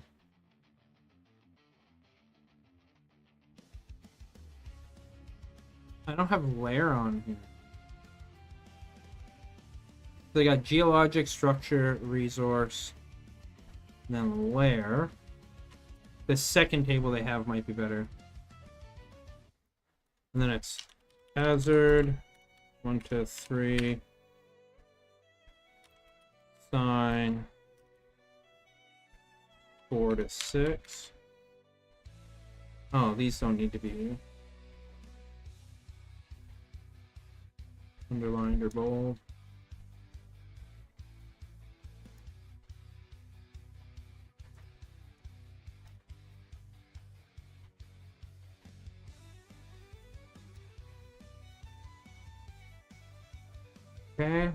I don't have layer on here. They got geologic, structure, resource, and then layer. The second table they have might be better. And then it's hazard, 1 to 3, sign, 4 to 6. Oh, these don't need to be underlined or bold. Okay.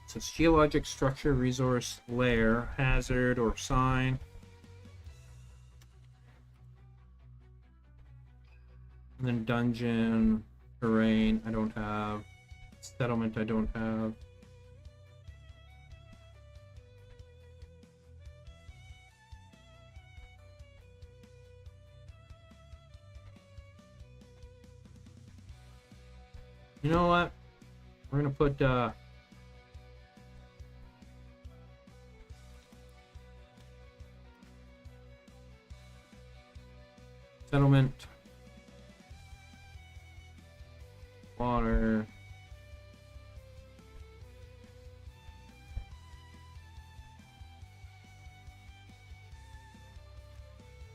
So it's geologic, structure, resource, layer, hazard, or sign. And then dungeon, terrain, I don't have. Settlement, I don't have. You know what? We're gonna put settlement, water,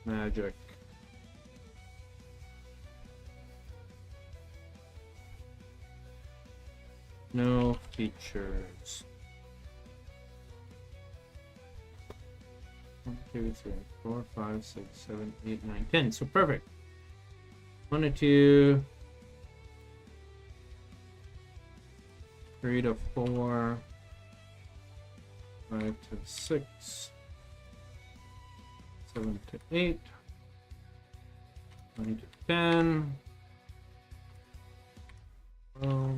magic. No features. 1, 2, 3, 4, 5, 6, 7, 8, 9, 10. So perfect. 1 to 2, 3 to 4, 5 to 6, 7 to 8, 9 to 10, 12,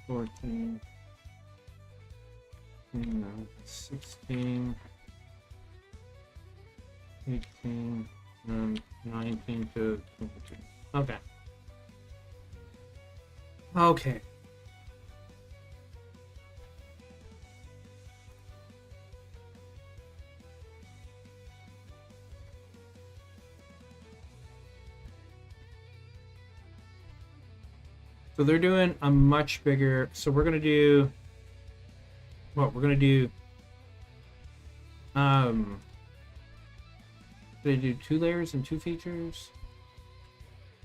14, 16, 18, and 19 to 22. Okay. Okay. So they're doing a much bigger, so we're gonna do what we're gonna do. They do 2 layers and 2 features.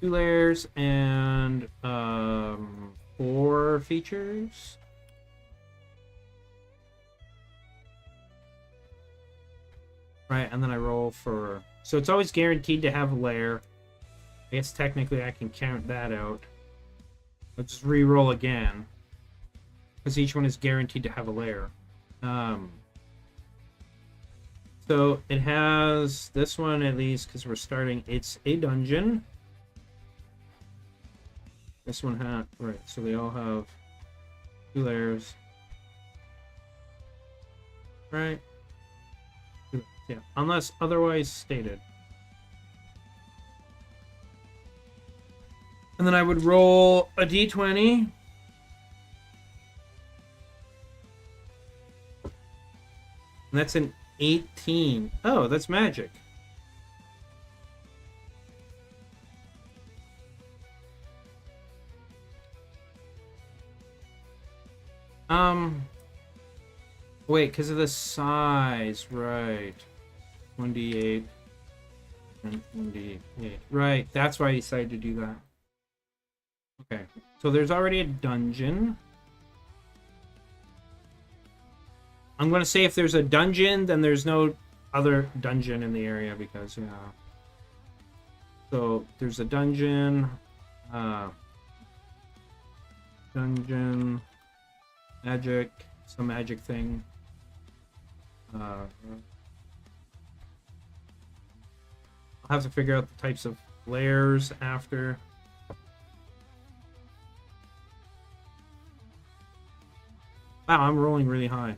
2 layers and 4 features. Right, and then I roll for, so it's always guaranteed to have a layer. I guess technically I can count that out. Let's just re-roll again, because each one is guaranteed to have a layer. So it has this one at least, because we're starting. It's a dungeon. This one has, right? So they all have 2 layers, right? Yeah, unless otherwise stated. And then I would roll a d20. And that's an 18. Oh, that's magic. Wait, because of the size, right. 1d8 and 1d8. Right, that's why I decided to do that. Okay, so there's already a dungeon. I'm going to say if there's a dungeon, then there's no other dungeon in the area because, yeah. So there's a dungeon, magic, some magic thing. I'll have to figure out the types of layers after. Wow, I'm rolling really high.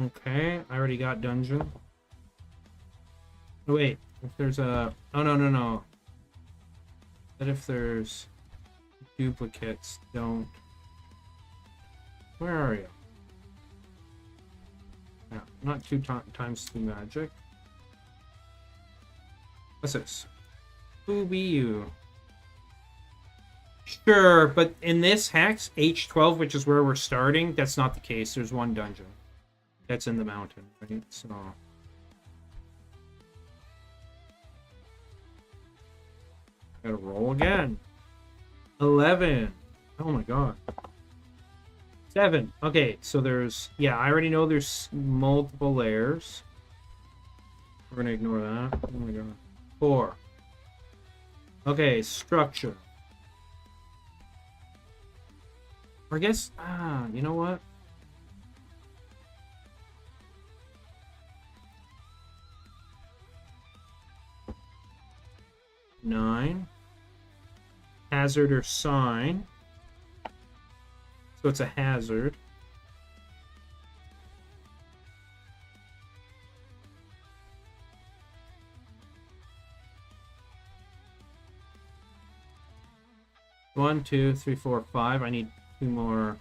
Okay, I already got dungeon. Oh, wait, if there's a... Oh, no. But if there's duplicates, don't... Where are you? Yeah, not two times two magic. What's this? Who be you? Sure, but in this hex, H12, which is where we're starting, that's not the case. There's one dungeon. That's in the mountain, right? So... Gotta roll again. 11. Oh my god. 7. Okay, so there's... Yeah, I already know there's multiple layers. We're gonna ignore that. Oh my god. 4. Okay, structure. Or I guess... you know what? Nine. Hazard or sign. So it's a hazard. One, two, three, four, five. I need 2 more.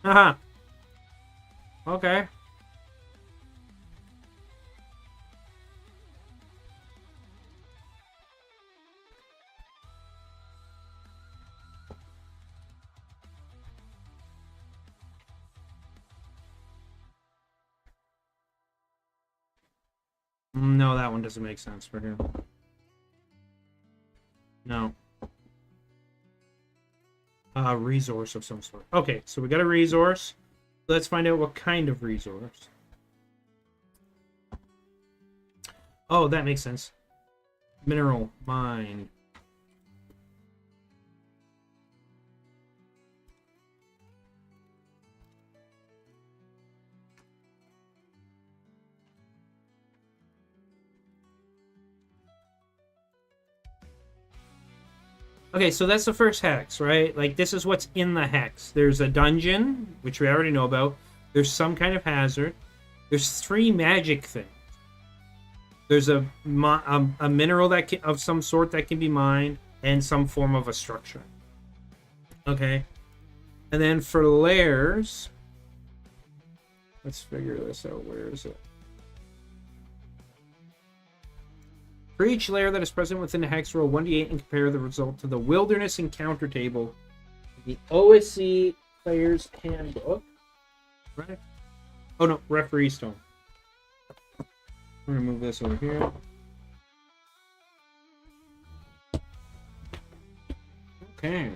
Haha. Okay. No, that one doesn't make sense for him. No. Resource of some sort. Okay, so we got a resource. Let's find out what kind of resource. Oh, that makes sense. Mineral mine. Okay, so that's the first hex, right? Like, this is what's in the hex. There's a dungeon, which we already know about. There's some kind of hazard. There's 3 magic things. There's a mineral that can, of some sort that can be mined, and some form of a structure. Okay. And then for layers... Let's figure this out. Where is it? For each layer that is present within the hex, roll 1d8 and compare the result to the Wilderness Encounter table, the OSC Player's Handbook. Right? Oh no, Referee Stone. I'm gonna move this over here. Okay.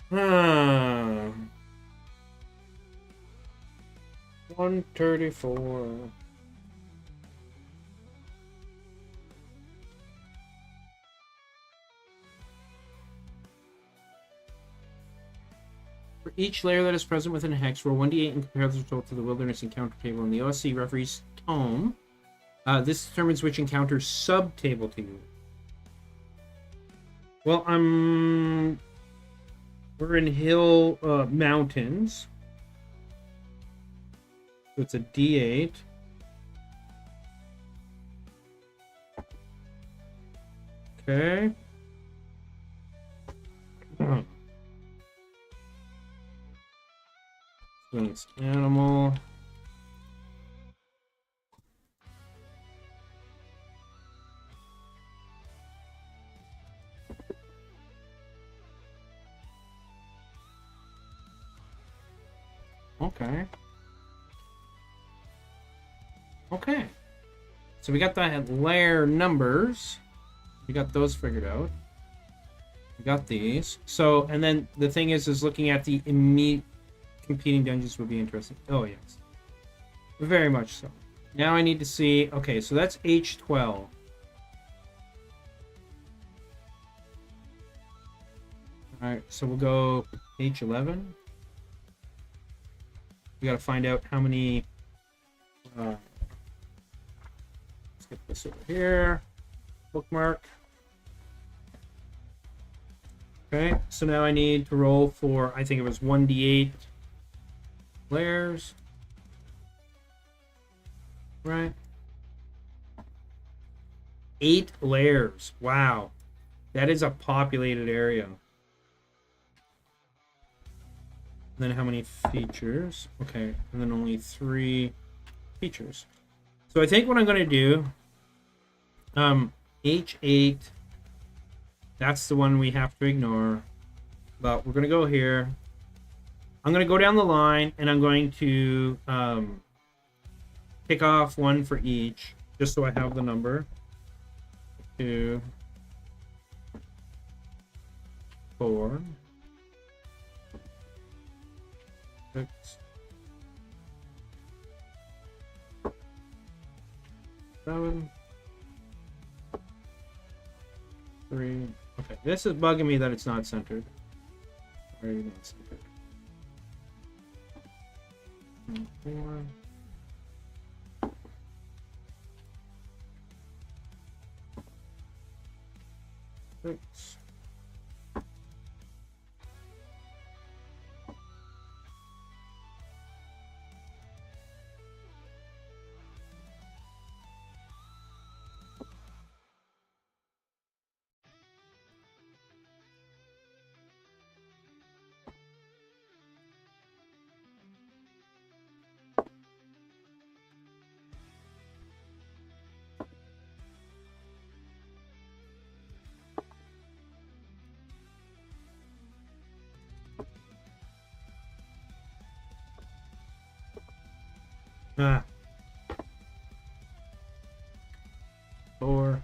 Hmm. 134. For each layer that is present within a hex, roll 1d8 and compare the result to the Wilderness Encounter table in the OSC Referee's Tome. This determines which encounters sub-table to use. Well, we're in Hill Mountains. So it's a D8. Okay. It's animal. Okay. Okay. So we got the layer numbers. We got those figured out. We got these. So, and then the thing is looking at the immediate competing dungeons would be interesting. Oh, yes. Very much so. Now I need to see... Okay, so that's H12. Alright, so we'll go H11. We gotta find out how many... let's get this over here. Bookmark. Okay, so now I need to roll for, I think it was 1d8 layers. Right. 8 layers. Wow. That is a populated area. And then how many features? Okay, and then only 3 features. So I think what I'm going to do, H8, that's the one we have to ignore. But we're going to go here. I'm going to go down the line, and I'm going to pick off 1 for each, just so I have the number. 2, 4, 6, 7, 3. Okay, this is bugging me that it's not centered. Where are you not centered? 4. 6. Ah. 4.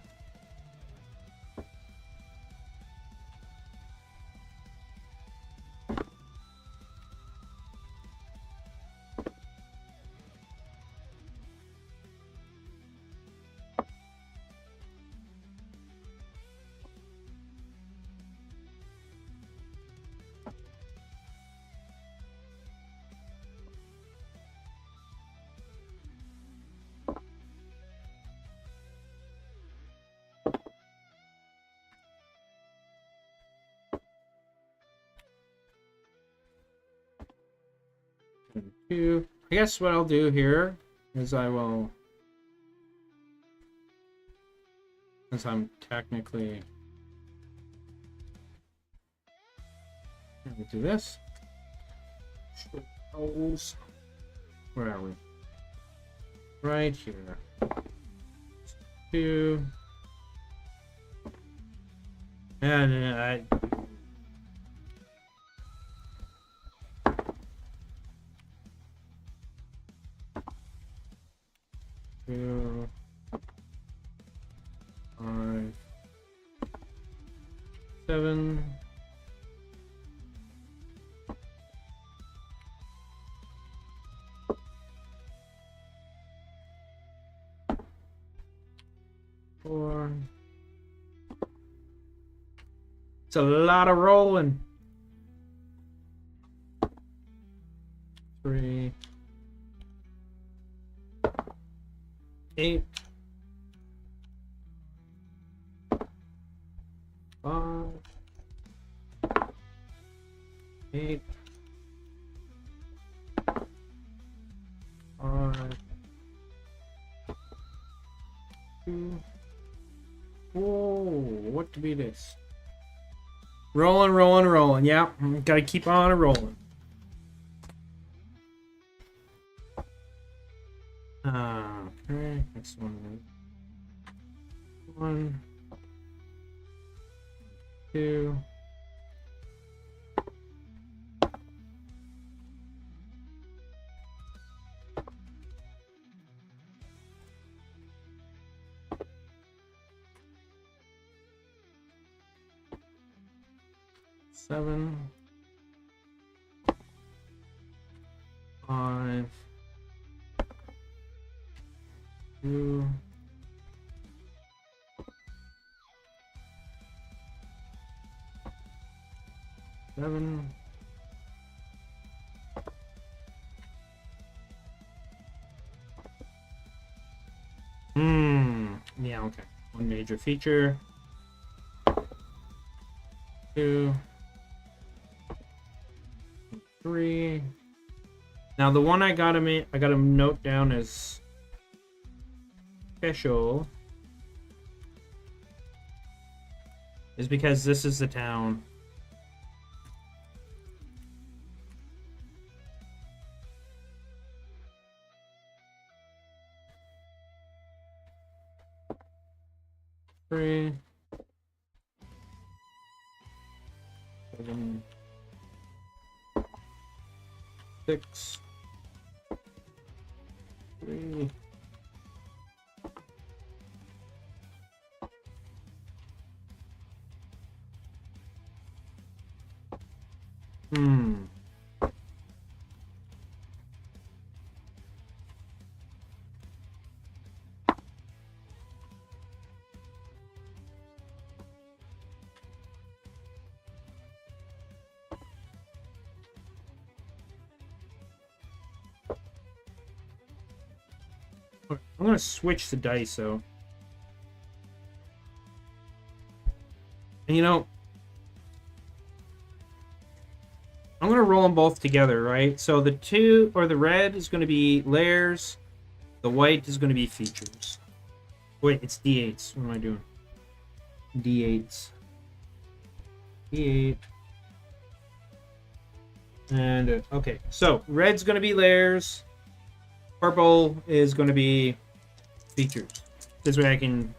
2. I guess what I'll do here is I will, since I'm technically, let me do this. Where are we? Right here. 2. And I. Two, 5, 7. Four. It's a lot of rolling. 3, 8, 5, 8, 5, 2. Whoa, what to be this? Rolling, rolling, rolling. Yeah, gotta keep on rolling. Okay, next one. 1, 2. 7, 5, 2, 7. Yeah, okay. One major feature. 2, 3. Now the one I gotta note down as special is because this is the town. Three, 7, 6, 3. I'm gonna switch the dice though. And you know, I'm gonna roll them both together, right? So the the red is gonna be layers, the white is gonna be features. Wait, it's D8s. What am I doing? D8s. D8. And okay, so red's gonna be layers, purple is gonna be features. This way I can,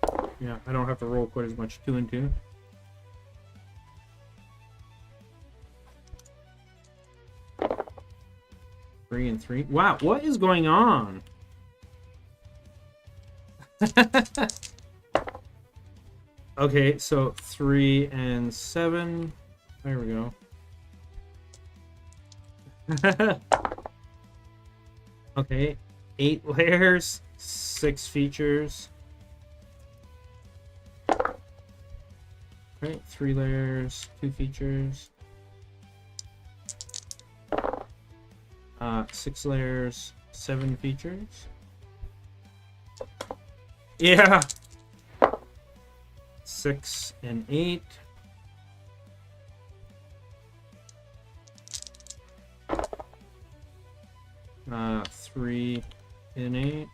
I don't have to roll quite as much 2 and 2. Three and 3. Wow, what is going on? Okay, so 3 and 7. There we go. Okay, 8 layers, 6 features. Right, 3 layers, 2 features. 6 layers, 7 features. Yeah. 6 and 8. Uh, 3 and 8.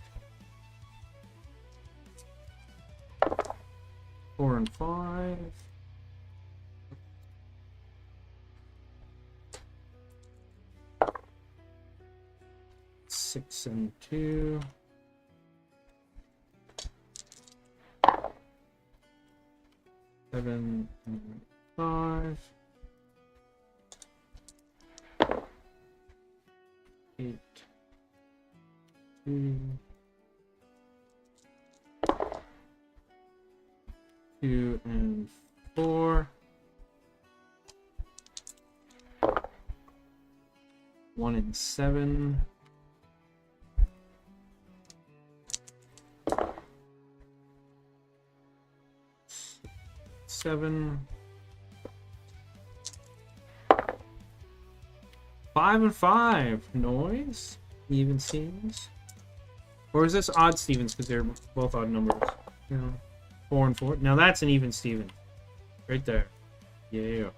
4 and 5. 6 and 2. 7 and 5. 8, 2, 2 and 4. 1 and 7. 7. 5 and 5. Noise. Even Stevens. Or is this odd Stevens because they're both odd numbers? 4 and 4. Now that's an even Steven. Right there. Yeah.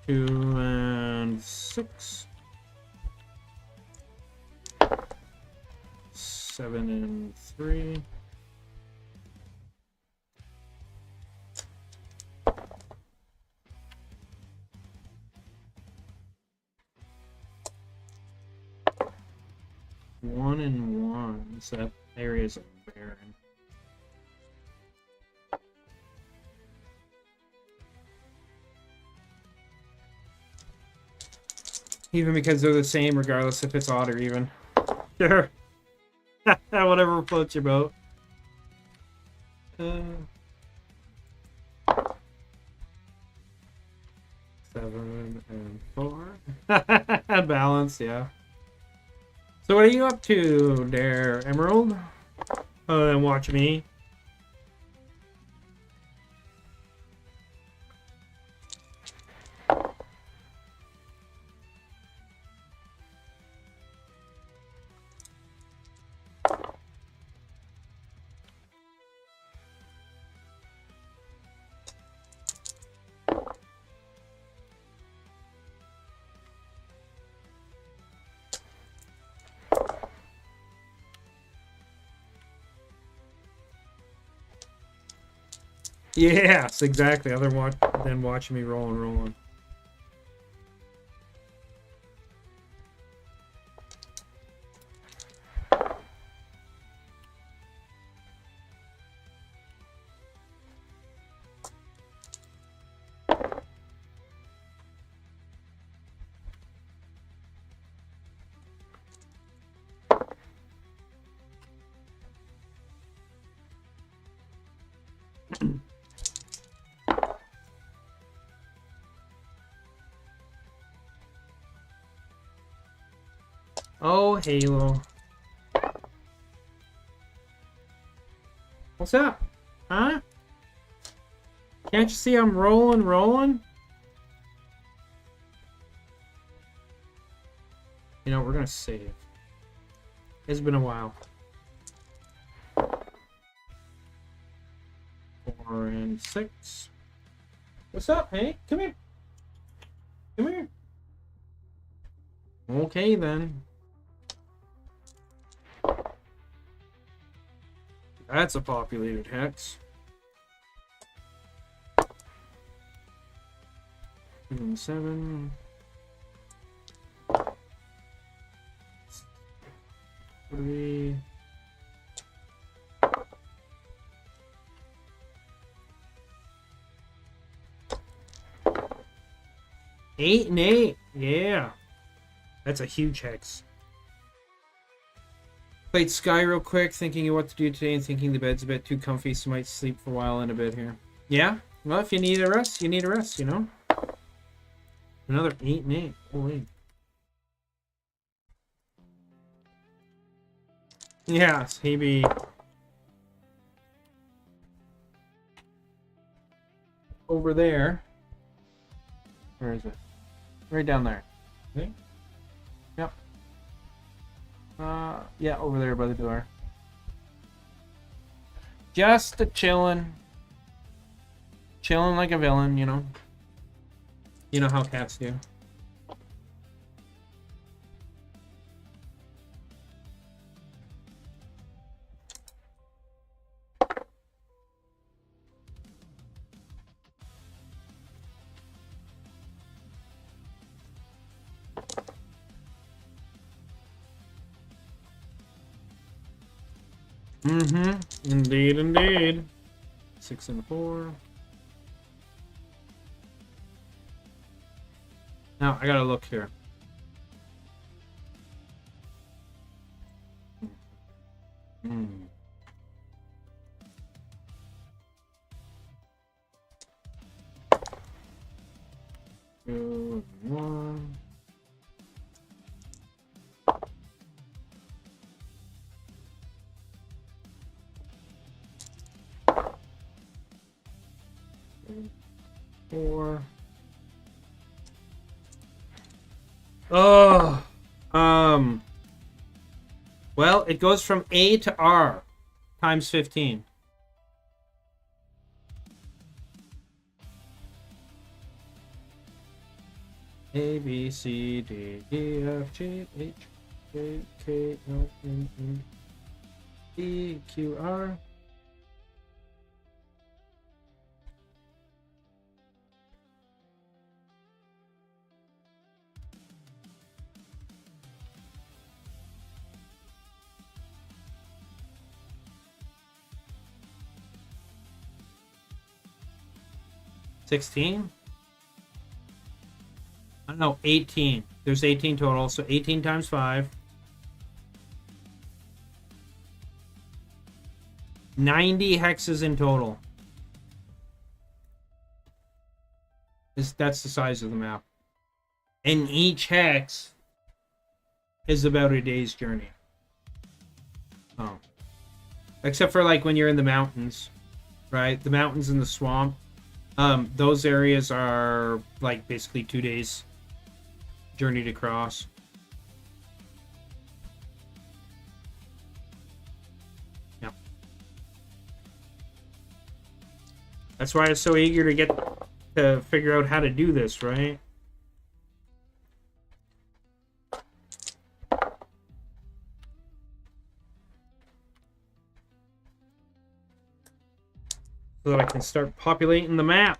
2 and 6. 7 and 3. 1 and 1. So that area is barren. Even because they're the same, regardless if it's odd or even. Sure. Whatever floats your boat. 7 and 4. Balance, yeah. So what are you up to there, Emerald? Other than watch me. Yes, exactly. Other than watching me roll and rolling. Oh, Halo. What's up? Huh? Can't you see I'm rolling? You know, we're gonna save. It's been a while. 4 and 6. What's up, Hank? Come here. Come here. Okay, then. That's a populated hex. 2 and 7. 3. 8 and 8. Yeah. That's a huge hex. Played Sky real quick, thinking of what to do today and thinking the bed's a bit too comfy, so might sleep for a while in a bit here. Yeah? Well, if you need a rest, you need a rest, you know? Another 8 and 8. Holy. Yes, he be over there. Where is it? Right down there. Okay. Yep. Yeah, over there by the door. Just a chillin'. Chillin' like a villain, you know? You know how cats do. Mm-hmm. Indeed, indeed. 6 and 4. Now, I gotta look here. Hmm. Two and 1. Four. Oh, well, it goes from A to R times 15. A, B, C, D, E, F, G, H, J, K, L, M, N, P, Q, R. $16? I don't know, 18. There's 18 total, so 18 times 5. 90 hexes in total. That's the size of the map. And each hex is about a day's journey. Oh. Except for like when you're in the mountains, right? The mountains and the swamp. Those areas are like basically 2 days journey to cross. Yeah. That's why I was so eager to get to figure out how to do this, right? So that I can start populating the map.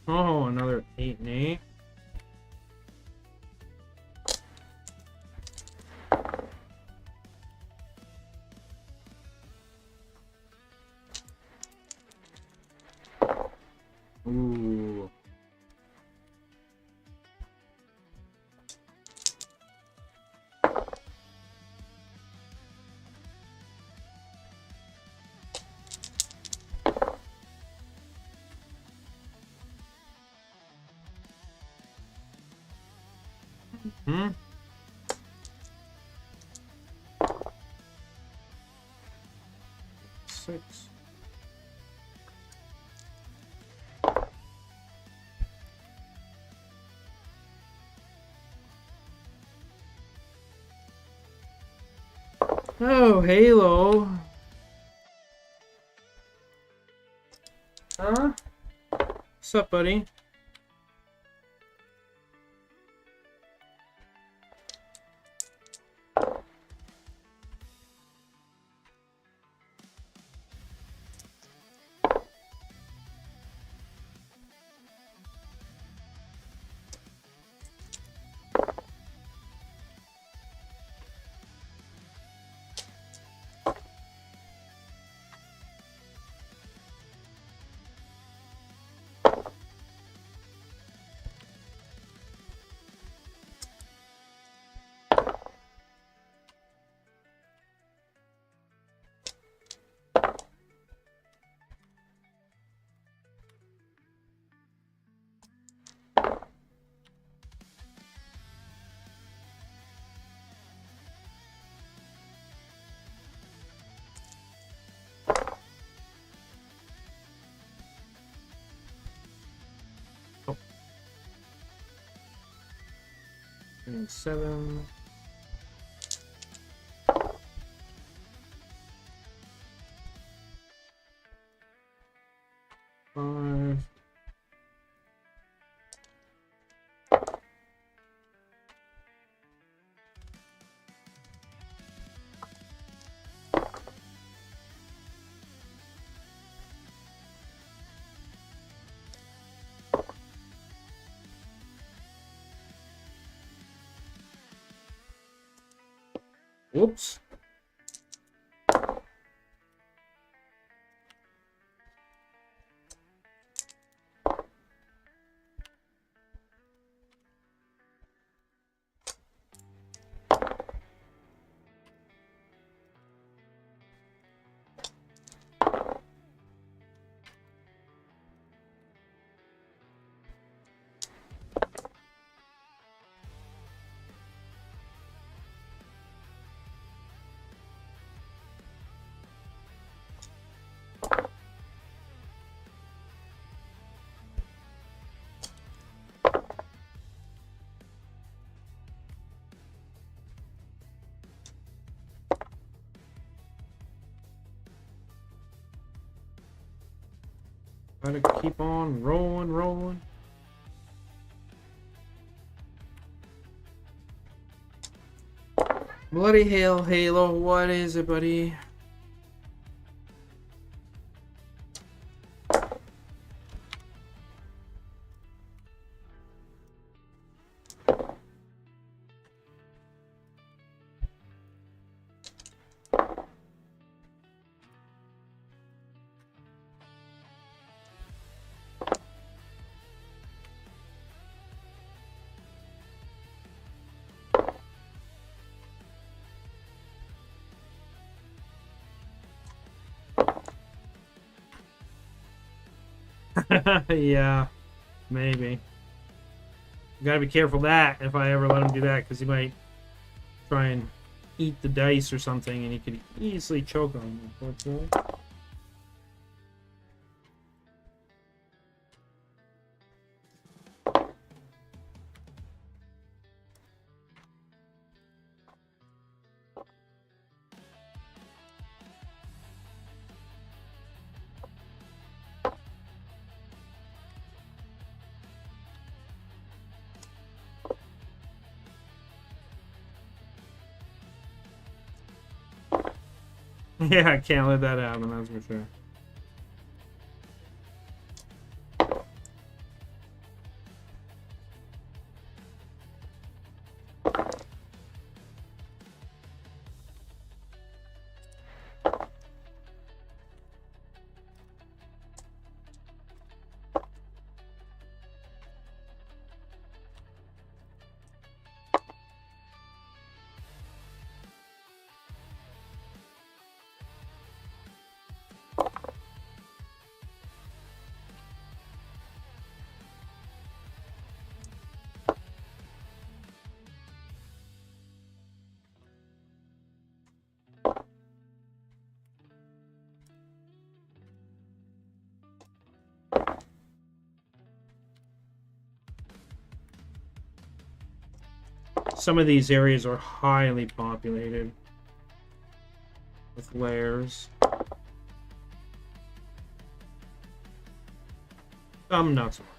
Oh, another 8 and 8. Ooh. Hmm. Six. Oh, Halo. Huh? What's up, buddy? Oh. And 7. Five. Whoops. Gotta keep on rolling. Bloody hail, Halo. What is it, buddy? Yeah, maybe. Gotta be careful that if I ever let him do that, because he might try and eat the dice or something, and he could easily choke on them, unfortunately. Yeah, I can't let that happen, that's for sure. Some of these areas are highly populated with layers. Not so much.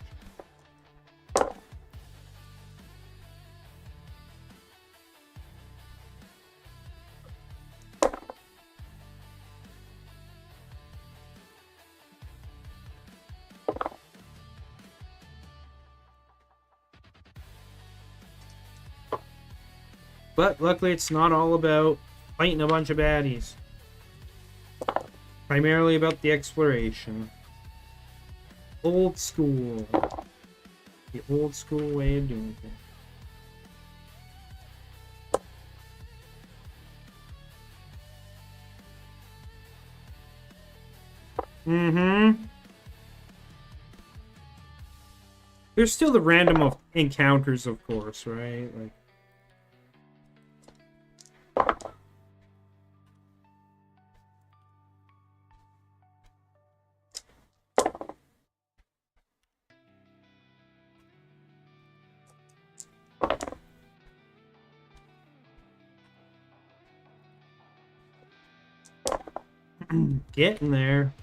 But luckily it's not all about fighting a bunch of baddies. Primarily about the exploration. Old school. The old school way of doing things. Mm-hmm. There's still the random of encounters, of course, right? Like, getting there.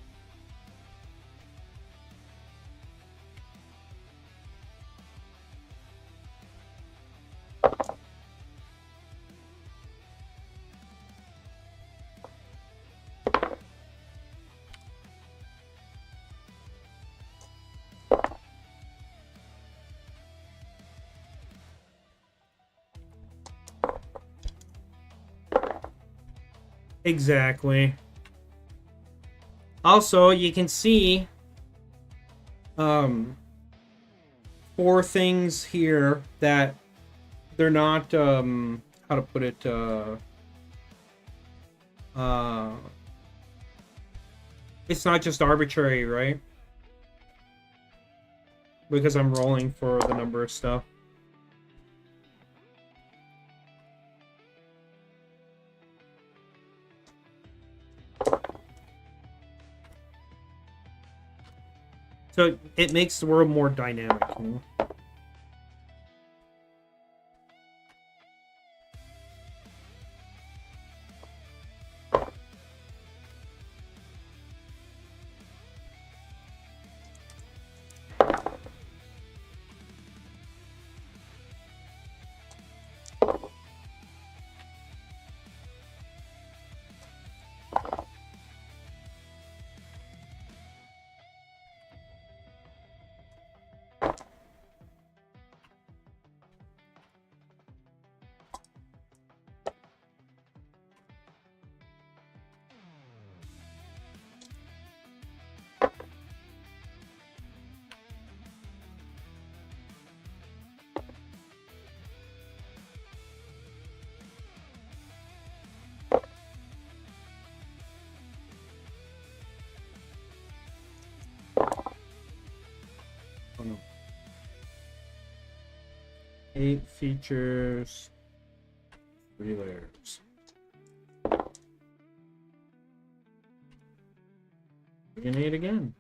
Exactly. Also, you can see 4 things here that they're not how to put it it's not just arbitrary, right? Because I'm rolling for the number of stuff. So it makes the world more dynamic, you know? 8 features, 3 layers. Begin 8 again.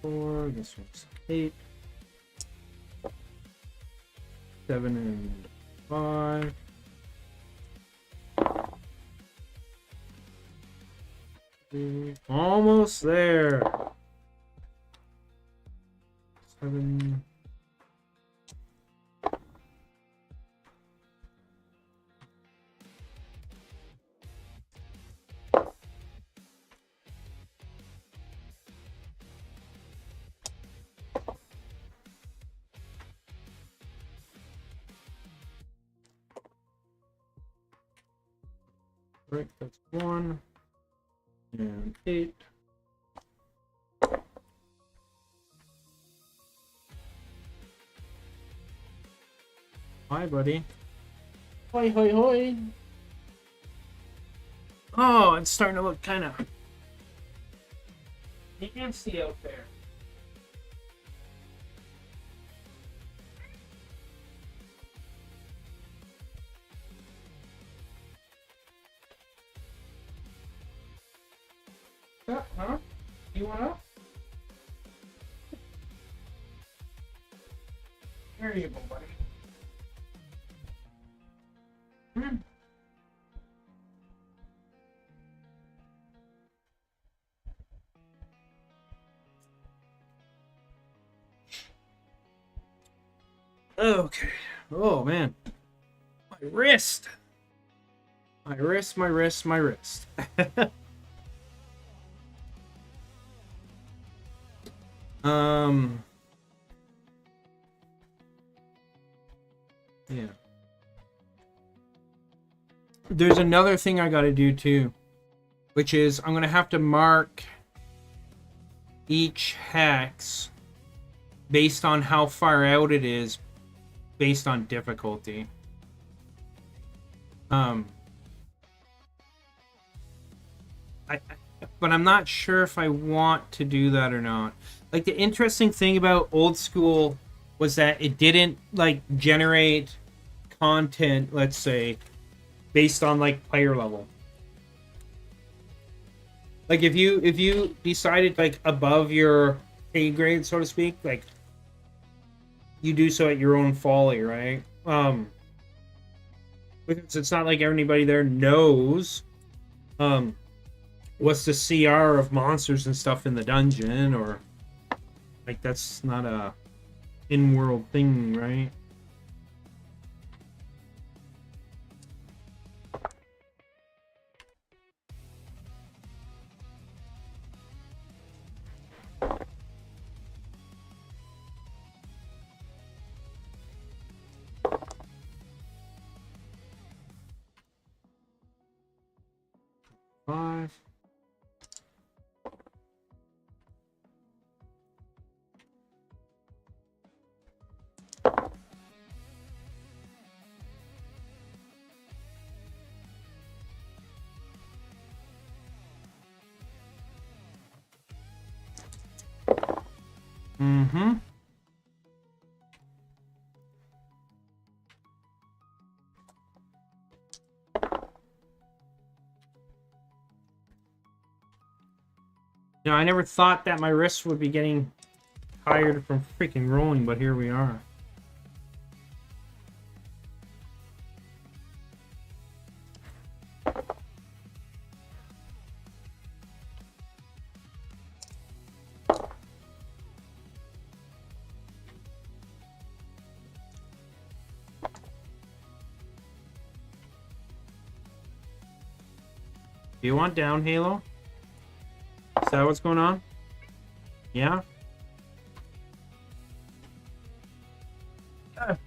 Four, this one's 8, 7 and 5. Almost there. 7. Right, that's 1 and 8. Hi, buddy. Hoi, hoi, hoi. Oh, it's starting to look kind of nasty out there. Huh? You want up? There you go, buddy. Hmm. Okay. Oh, man. My wrist. My wrist, my wrist, my wrist. Yeah. There's another thing I gotta do too, which is I'm gonna have to mark each hex based on how far out it is, based on difficulty. But I'm not sure if I want to do that or not. Like, the interesting thing about old school was that it didn't like generate content, let's say, based on like player level. Like, if you decided like above your A grade, so to speak, like, you do so at your own folly, right? Because it's not like everybody there knows what's the CR of monsters and stuff in the dungeon, or like, that's not a in-world thing, right? Five. Mm-hmm. You know, I never thought that my wrists would be getting tired from freaking rolling, but here we are. Do you want down, Halo? Is that what's going on? Yeah? Okay.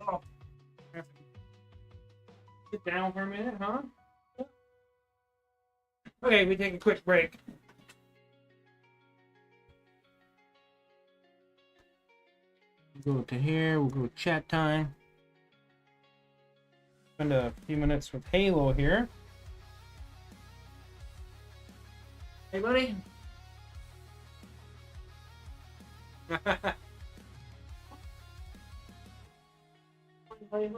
Oh. Sit down for a minute, huh? Okay, we take a quick break. We'll go to here, we'll go chat time. Spend a few minutes with Halo here. Hey, buddy. Hey, buddy.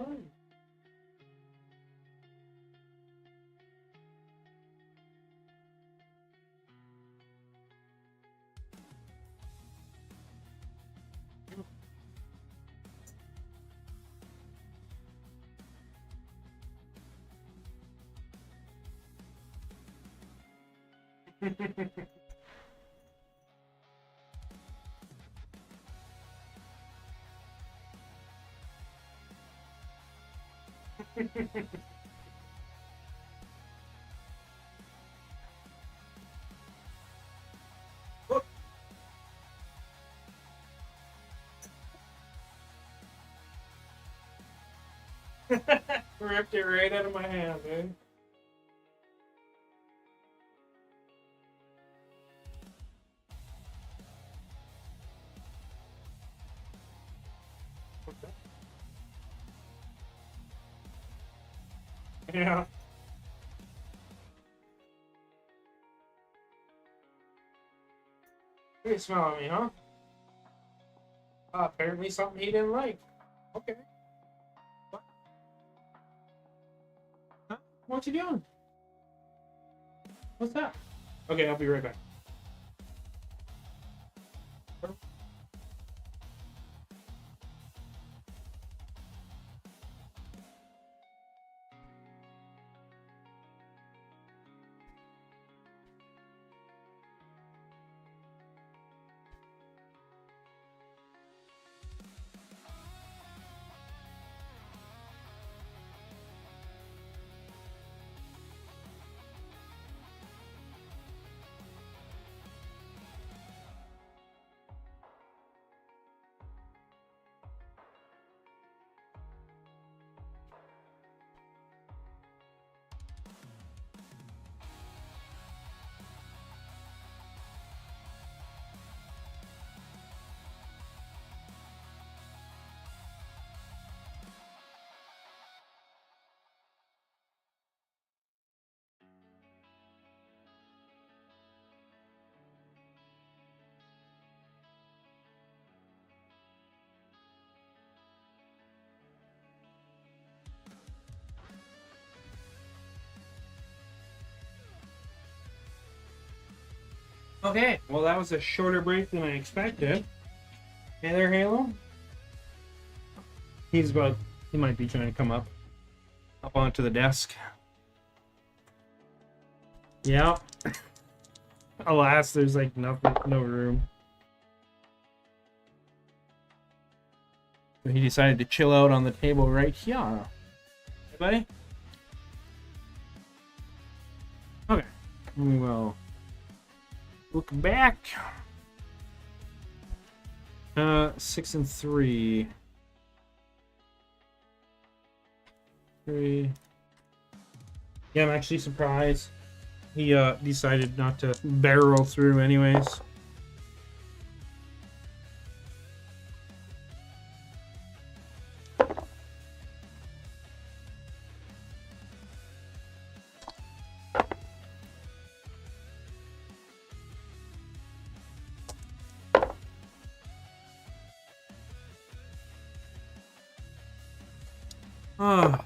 Ripped it right out of my hand, dude. Yeah. You smell at me, huh? Apparently something he didn't like. Okay. What? Huh? What you doing? What's that? Okay, I'll be right back. Okay, well that was a shorter break than I expected. Hey there, Halo. He might be trying to come up onto the desk. Yeah. Alas, there's like nothing, no room. So he decided to chill out on the table right here. Hey, buddy. Okay, we will look back. 6 and 3. 3. Yeah, I'm actually surprised he decided not to barrel through anyways. Ah.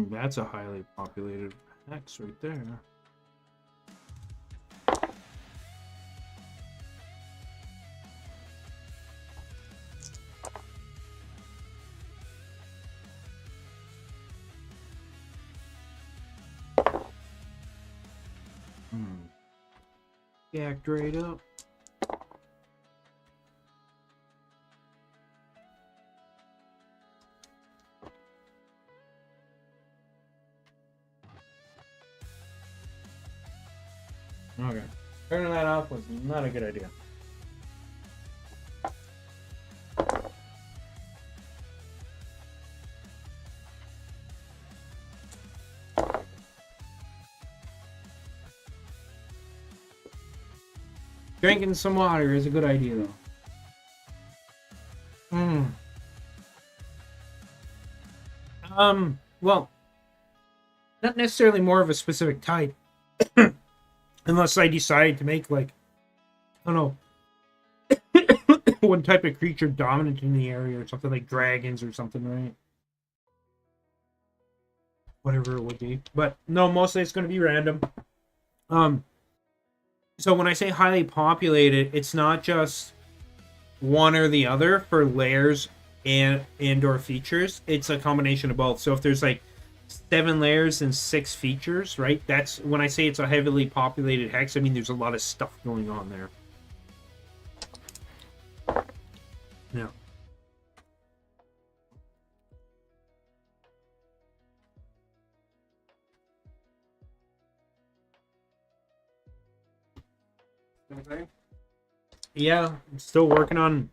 That's a highly populated hex right there. Jacked right up. Okay. Turning that off was not a good idea. Drinking some water is a good idea, though. Well, not necessarily more of a specific type. Unless I decide to make, like, I don't know, one type of creature dominant in the area or something, like dragons or something, right? Whatever it would be. But no, mostly it's going to be random. So when I say highly populated, it's not just one or the other for layers and or features. It's a combination of both. So if there's like 7 layers and 6 features, right? That's when I say it's a heavily populated hex, I mean there's a lot of stuff going on there. Yeah. Okay. Yeah, I'm still working on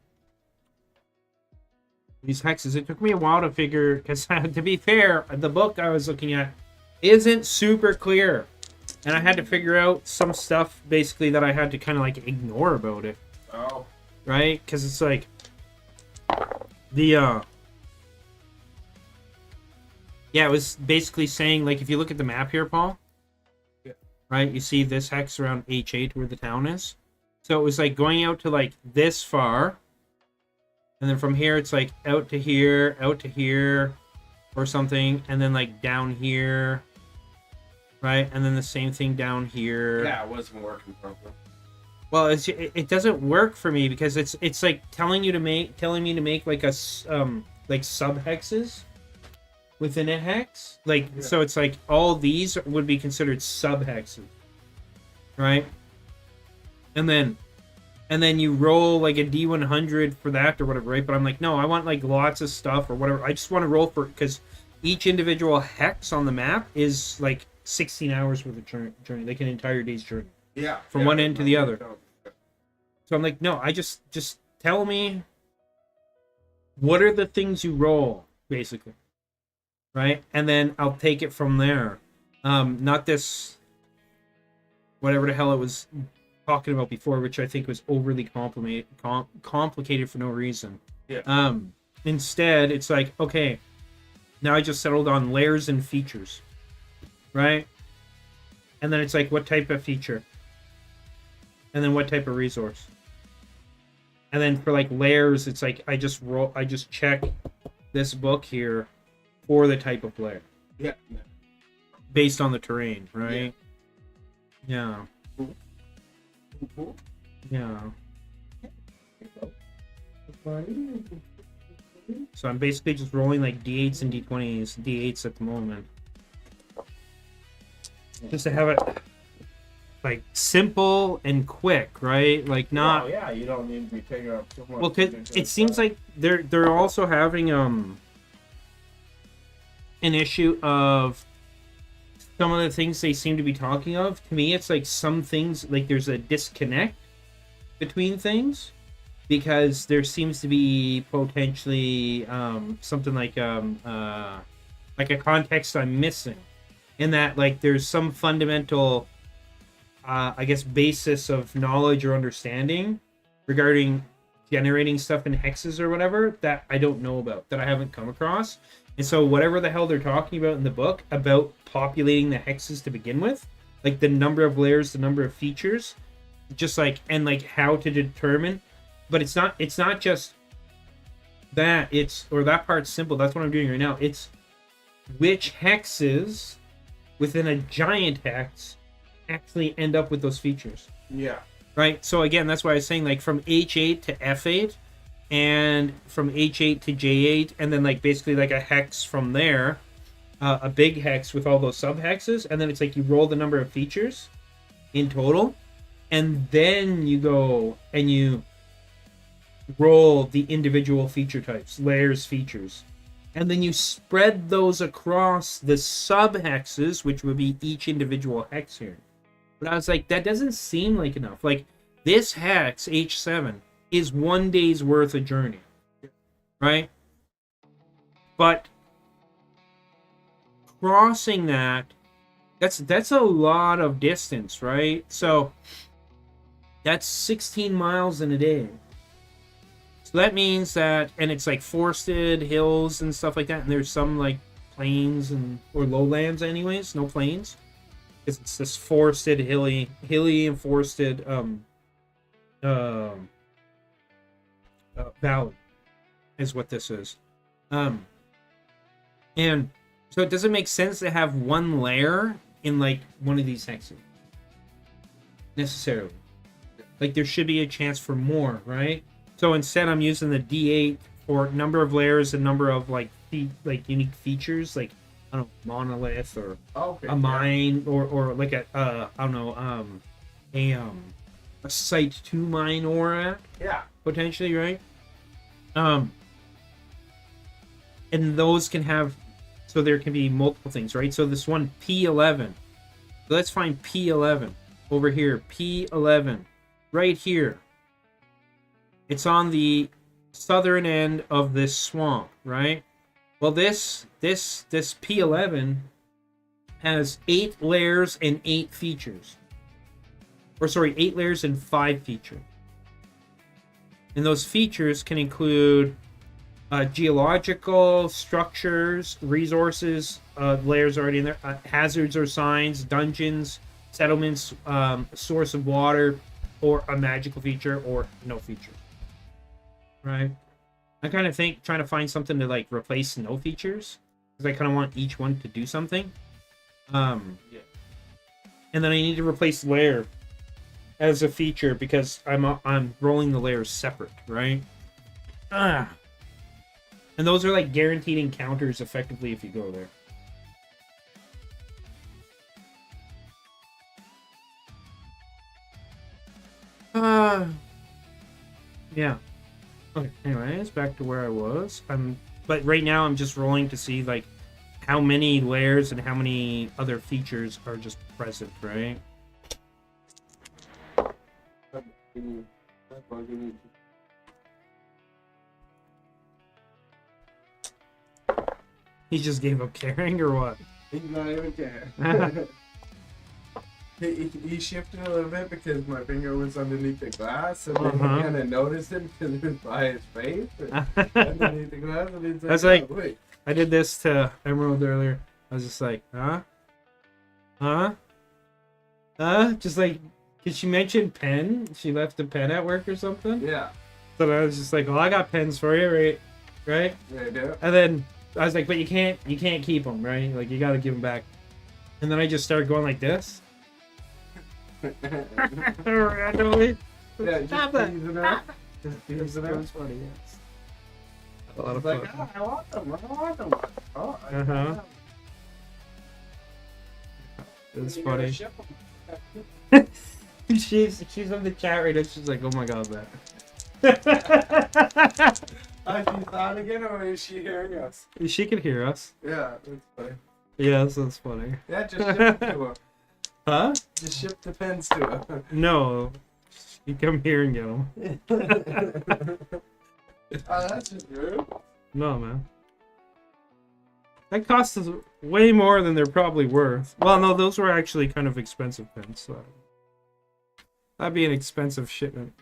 these hexes. It took me a while to figure, because to be fair, the book I was looking at isn't super clear. And I had to figure out some stuff, basically, that I had to kind of, like, ignore about it. Oh. Right? Because it's like, the, yeah, it was basically saying, like, if you look at the map here, Paul, yeah, right, you see this hex around H8 where the town is. So it was, like, going out to, like, this far, and then from here, it's like out to here, or something, and then like down here, right? And then the same thing down here. Yeah, it wasn't working properly. Well, it doesn't work for me because it's like telling me to make like a like sub hexes within a hex. Like yeah. So it's like all these would be considered sub hexes, right? And then you roll like a D100 for that or whatever, right? But I'm like, no, I want like lots of stuff or whatever. I just want to roll for, because each individual hex on the map is like 16 hours worth of journey, like an entire day's journey. Yeah. From one end to the other. So I'm like, no, I just tell me what are the things you roll, basically, right? And then I'll take it from there. Not this, whatever the hell it was talking about before, which I think was overly complicated for no reason. Yeah. Instead, it's like, okay, now I just settled on layers and features, right? And then it's like, what type of feature? And then what type of resource? And then for like layers, it's like I just check this book here for the type of layer. Yeah. Based on the terrain, right? Yeah. Yeah. So I'm basically just rolling like D8s and D20s, D8s at the moment. Just to have it like simple and quick, right? Like not. Oh yeah, you don't need to be taking up so much. Well, it seems like they're also having an issue of some of the things they seem to be talking of. To me, it's like some things, like there's a disconnect between things, because there seems to be potentially something like a context I'm missing, in that like there's some fundamental I guess basis of knowledge or understanding regarding generating stuff in hexes or whatever that I don't know about, that I haven't come across. And so whatever the hell they're talking about in the book about populating the hexes to begin with, like the number of layers, the number of features, just like, and like how to determine, but it's not just that, or that part's simple. That's what I'm doing right now. It's which hexes within a giant hex actually end up with those features. Yeah. Right? So again, that's why I was saying, like, from H8 to F8, and from H8 to J8, and then like basically like a hex from there, a big hex with all those sub-hexes, and then it's like you roll the number of features in total, and then you go and you roll the individual feature types, layers, features, and then you spread those across the sub-hexes, which would be each individual hex here. But I was like, that doesn't seem like enough. Like, this hex, H7, is 1 day's worth of journey, right? But crossing that's a lot of distance, right? So that's 16 miles in a day. So that means that, and it's like forested hills and stuff like that, and there's some like plains or lowlands anyways, no plains. It's this forested, hilly and forested valley is what this is. And so it doesn't make sense to have one layer in like one of these hexes necessarily. Like, there should be a chance for more, right? So instead I'm using the D8 for number of layers and number of like unique features, like, I don't know, monolith or a mine, or like a I don't know, a site to mine aura. Yeah. Potentially, right? And those can have, so there can be multiple things, right? So this one, P11. So let's find P11 over here. P11 right here. It's on the southern end of this swamp, right? Well, this P11 has 8 layers and 8 features. Or sorry, 8 layers and 5 features. And those features can include geological structures, resources, layers already in there, hazards or signs, dungeons, settlements, source of water, or a magical feature, or no feature. Right? I kind of think trying to find something to like replace no features, because I kind of want each one to do something. Yeah. And then I need to replace layer as a feature because I'm rolling the layers separate, right? And those are like guaranteed encounters effectively if you go there. Yeah. Okay, anyways, back to where I was. But right now I'm just rolling to see like how many layers and how many other features are just present, right? He just gave up caring, or what? He's not even caring. He shifted a little bit because my finger was underneath the glass, and then he kind of noticed it because it was by his face underneath the glass. And he's like, I was like, oh, wait. I did this to Emerald earlier. I was just like, just like, did she mention pen? She left a pen at work or something? Yeah. So I was just like, well, I got pens for you, right? Yeah, I do. And then I was like, but you can't keep them, right? Like, you gotta give them back. And then I just started going like this. Randomly. Yeah, Stop just it. teasing her. Just teasing her. That's funny, yes. A lot of Like, fun. oh, I want them. I want them. Oh, I Uh-huh. want them. It's You funny. gotta ship 'em. She's on the chat right now. She's like, oh my god, man. Is she thought again, or is she hearing us? She can hear us. Yeah, that's funny. Yeah, that's funny. Yeah, just ship it to her. Huh? Just ship the pens to her. No. You come here and get them. Oh, that's just rude. No, man. That cost us way more than they're probably worth. Well, no, those were actually kind of expensive pens, so that'd be an expensive shipment.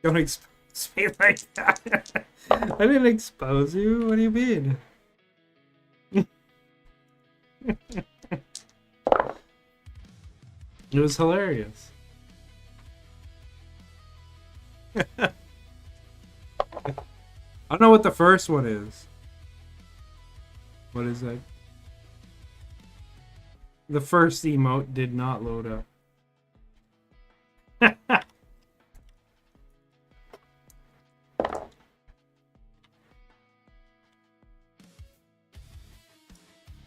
Don't expose me like that. I didn't expose you. What do you mean? It was hilarious. I don't know what the first one is. What is that? The first emote did not load up.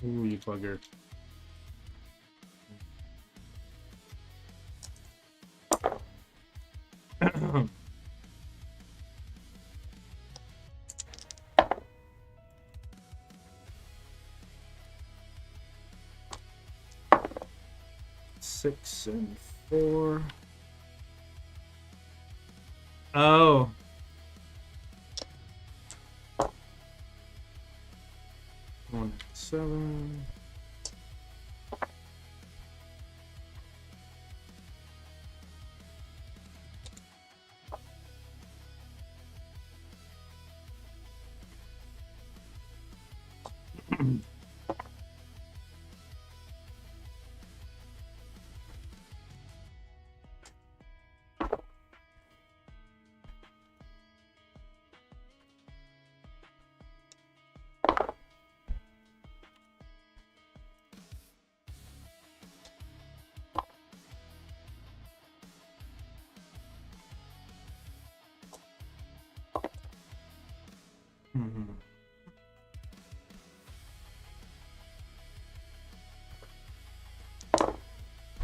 Ooh, you bugger. Six and 4. Oh. One, 7.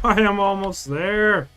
I am almost there.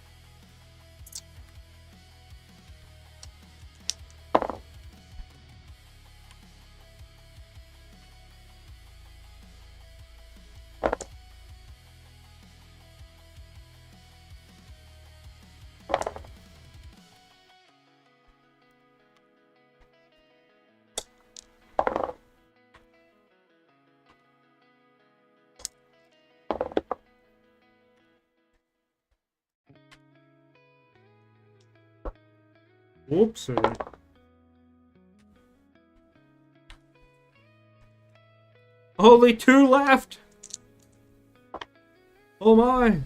Whoops. Only 2 left. Oh my.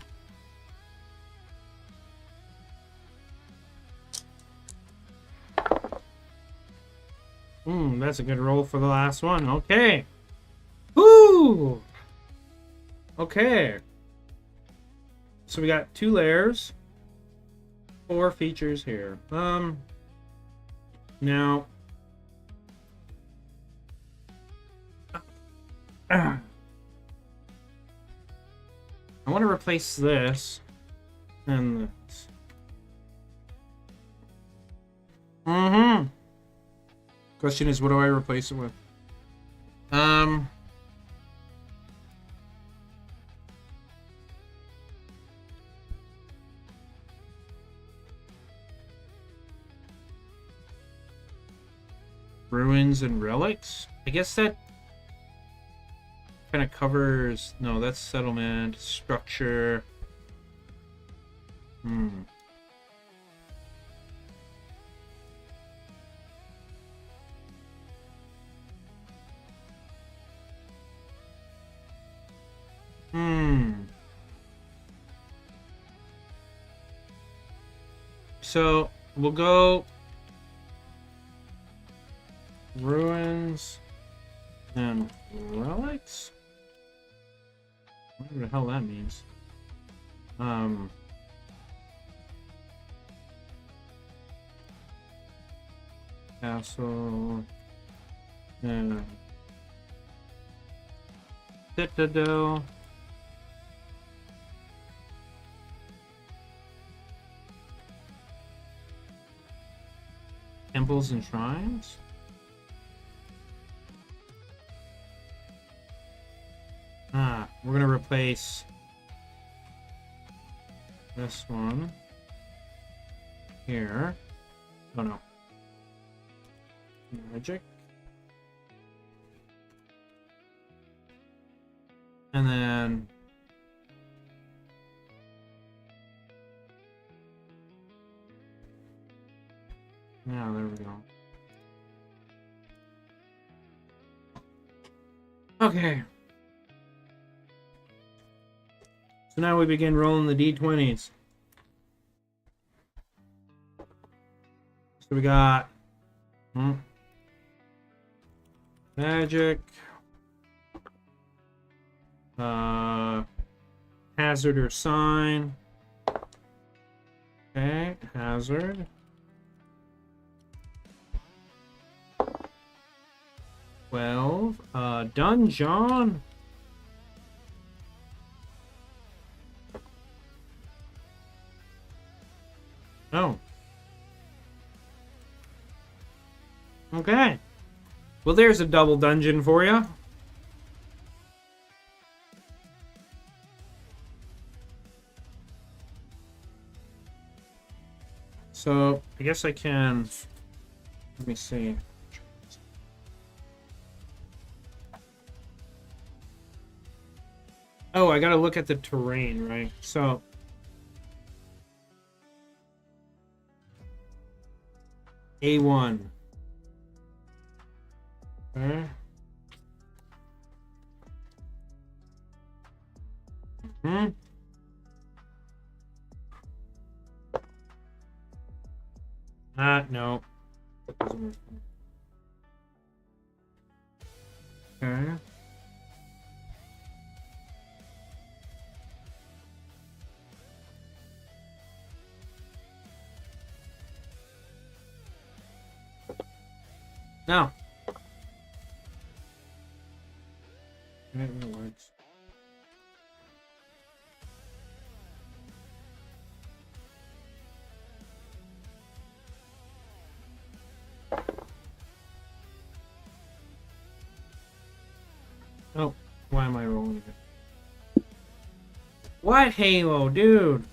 That's a good roll for the last one. Okay. Woo! Okay. So we got 2 layers. 4 features here. Now. I want to replace this and this. Question is, what do I replace it with? Ruins and relics? I guess that kind of covers... No, that's settlement, structure. So, we'll go... Ruins and relics? Whatever the hell that means. Castle and Citadel. Temples and shrines? We're gonna replace this one here. Oh no. Magic. And then yeah, there we go. Okay. So now we begin rolling the d20s. So we got magic, hazard or sign. Okay, hazard. Dungeon. Oh. Okay. Well, there's a double dungeon for you. So, I guess I can... Let me see. Oh, I gotta look at the terrain, right? So... A1. Okay. No. That doesn't work. Okay. No. It works. Oh, why am I rolling it? What Halo, dude?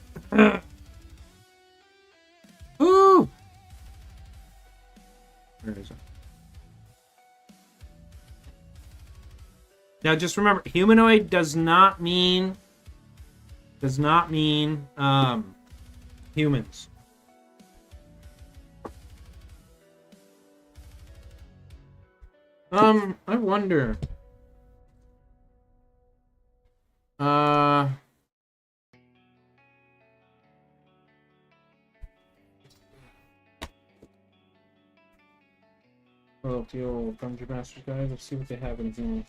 Ooh! Where is it? Now, just remember, humanoid does not mean humans. I wonder. Oh, the old Dungeon Masters guys. Let's see what they have in here.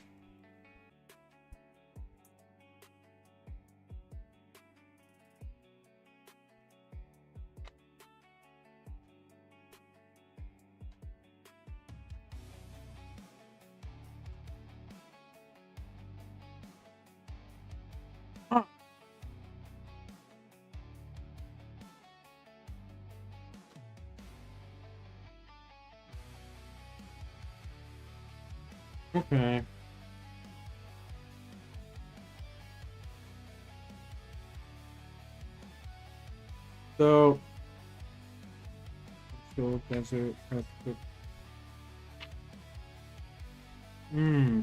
Okay. So, desert. Hmm.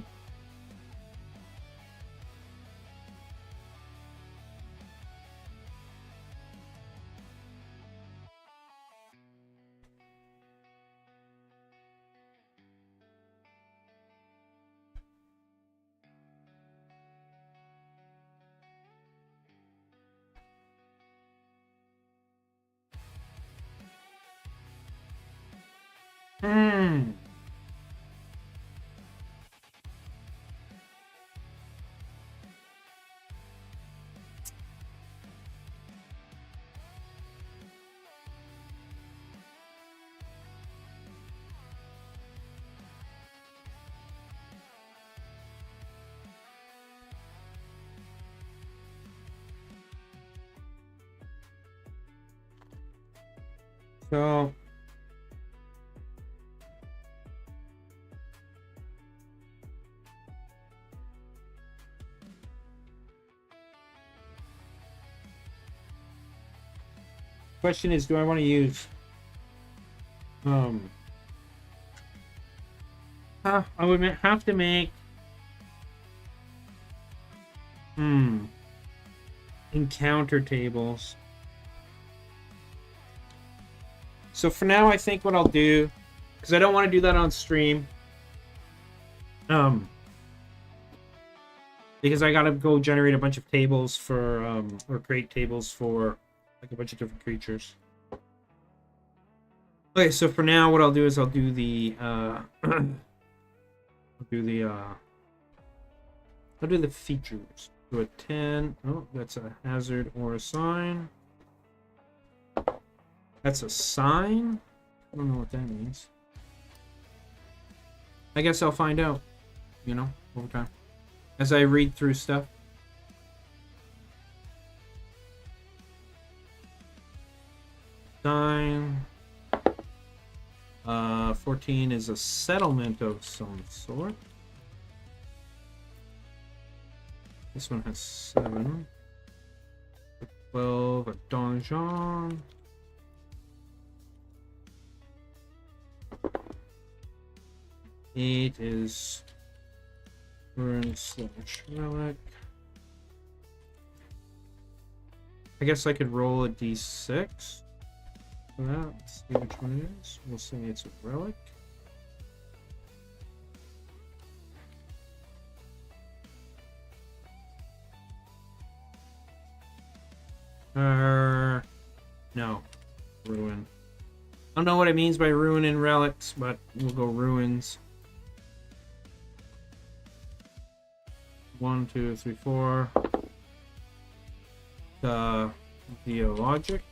Hmm. So, question is, do I want to use I would have to make encounter tables. So for now, I think what I'll do, because I don't want to do that on stream, because I gotta go generate a bunch of tables for or create tables for like a bunch of different creatures. Okay, so for now, what I'll do is I'll do the I'll do the features. Do a 10. Oh, that's a hazard or a sign. That's a sign. I don't know what that means. I guess I'll find out, you know, over time as I read through stuff. Sign. 14 is a settlement of some sort. This one has 7. 12, a donjon. Eight is ruin slash relic. I guess I could roll a d6 for that. Let's see which one it is. We'll say it's a relic. No. Ruin. I don't know what it means by ruin and relics, but we'll go ruins. 1, 2, 3, 4. The theologic.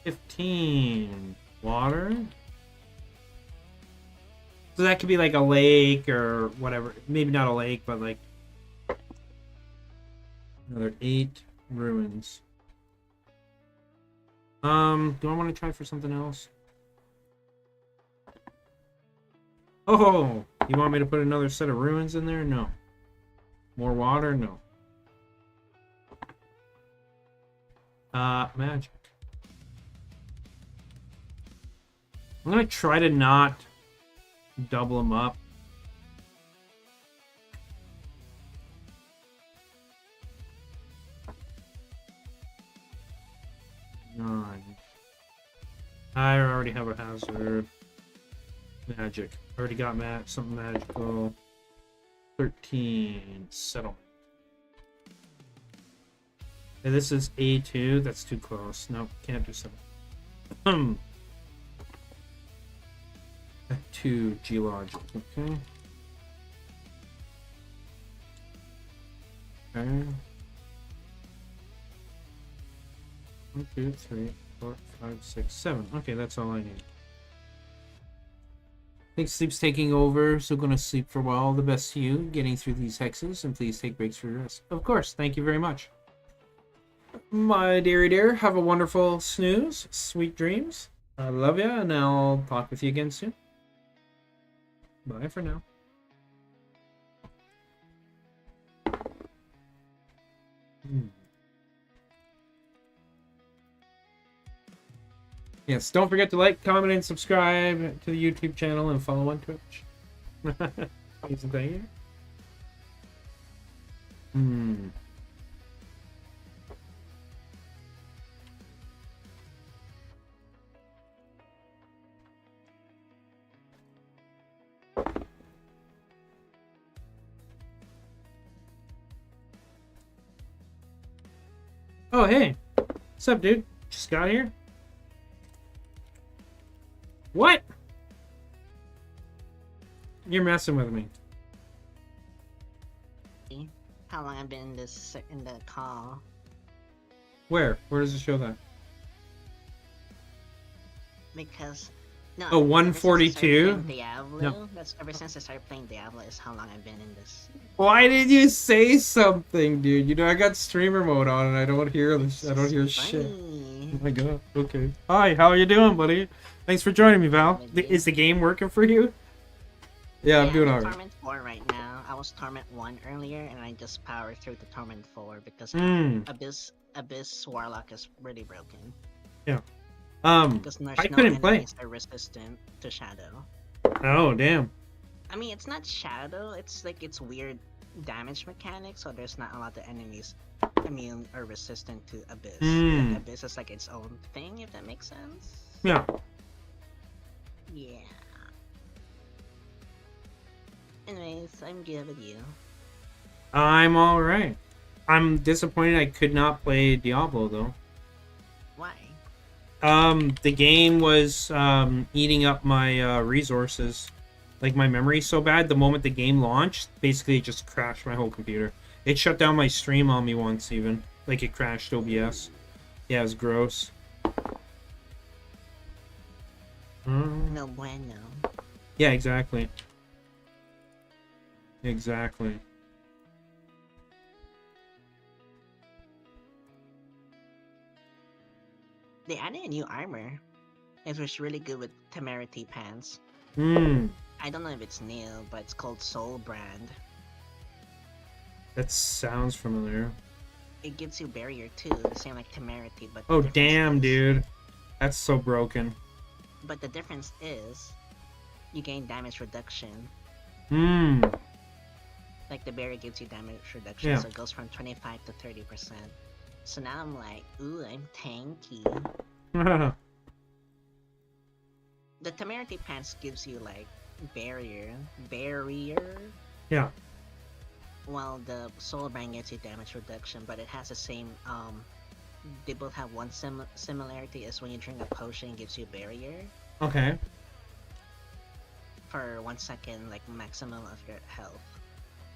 15. Water. So that could be like a lake or whatever. Maybe not a lake, but like another 8 ruins. Do I want to try for something else? Oh, you want me to put another set of ruins in there? No. More water? No. Magic. I'm gonna try to not double them up. Nine. I already have a hazard. Magic. Already got something magical. 13. Settlement. Okay, this is A2. That's too close. Nope, can't do settlement. 2 geologic. Okay. Okay. 1, 2, 3, 4, 5, 6, 7. Okay, that's all I need. I think sleep's taking over, so gonna sleep for a while. All the best to you getting through these hexes, and please take breaks for your rest. Of course, thank you very much. My dearie dear, have a wonderful snooze. Sweet dreams. I love ya, and I'll talk with you again soon. Bye for now. Yes, don't forget to like, comment, and subscribe to the YouTube channel and follow on Twitch. Please and thank you. Oh, hey. What's up, dude? Just got here? What? You're messing with me. How long I've been in the call? Where? Where does it show that? Because no. Oh, 142? Diablo. No. That's ever since I started playing Diablo is how long I've been in this. Why did you say something, dude? You know I got streamer mode on and I don't hear this. I don't hear shit. Oh my god. Okay. Hi, how are you doing, buddy? Thanks for joining me, Val. Is the game working for you? Yeah, I'm doing alright. Torment 4 right now. I was Torment 1 earlier, and I just powered through the Torment 4 because Abyss Warlock is really broken. Yeah. Because I couldn't play. Are resistant to Shadow. Oh, damn. I mean, it's not Shadow. It's like it's weird damage mechanics, so there's not a lot of enemies immune or resistant to Abyss. Like, Abyss is like its own thing, if that makes sense. Yeah. Yeah. Anyways, I'm good with you. I'm alright. I'm disappointed I could not play Diablo, though. Why? The game was eating up my resources. Like, my memory's so bad, the moment the game launched, basically it just crashed my whole computer. It shut down my stream on me once, even. Like, it crashed OBS. Yeah, it was gross. No bueno. Yeah, exactly. Exactly. They added a new armor. It was really good with temerity pants. Hmm. I don't know if it's new, but it's called Soul Brand. That sounds familiar. It gives you barrier too, the same like temerity, but the Oh, difference damn, is, dude. That's so broken. But the difference is, you gain damage reduction. Hmm. Like the barrier gives you damage reduction, Yeah. so it goes from 25 to 30%. So now I'm like, ooh, I'm tanky. The temerity pants gives you like barrier, Yeah. while the soul brand gets you damage reduction, but it has the same they both have one similarity as when you drink a potion, it gives you barrier Okay. for 1 second, like maximum of your health.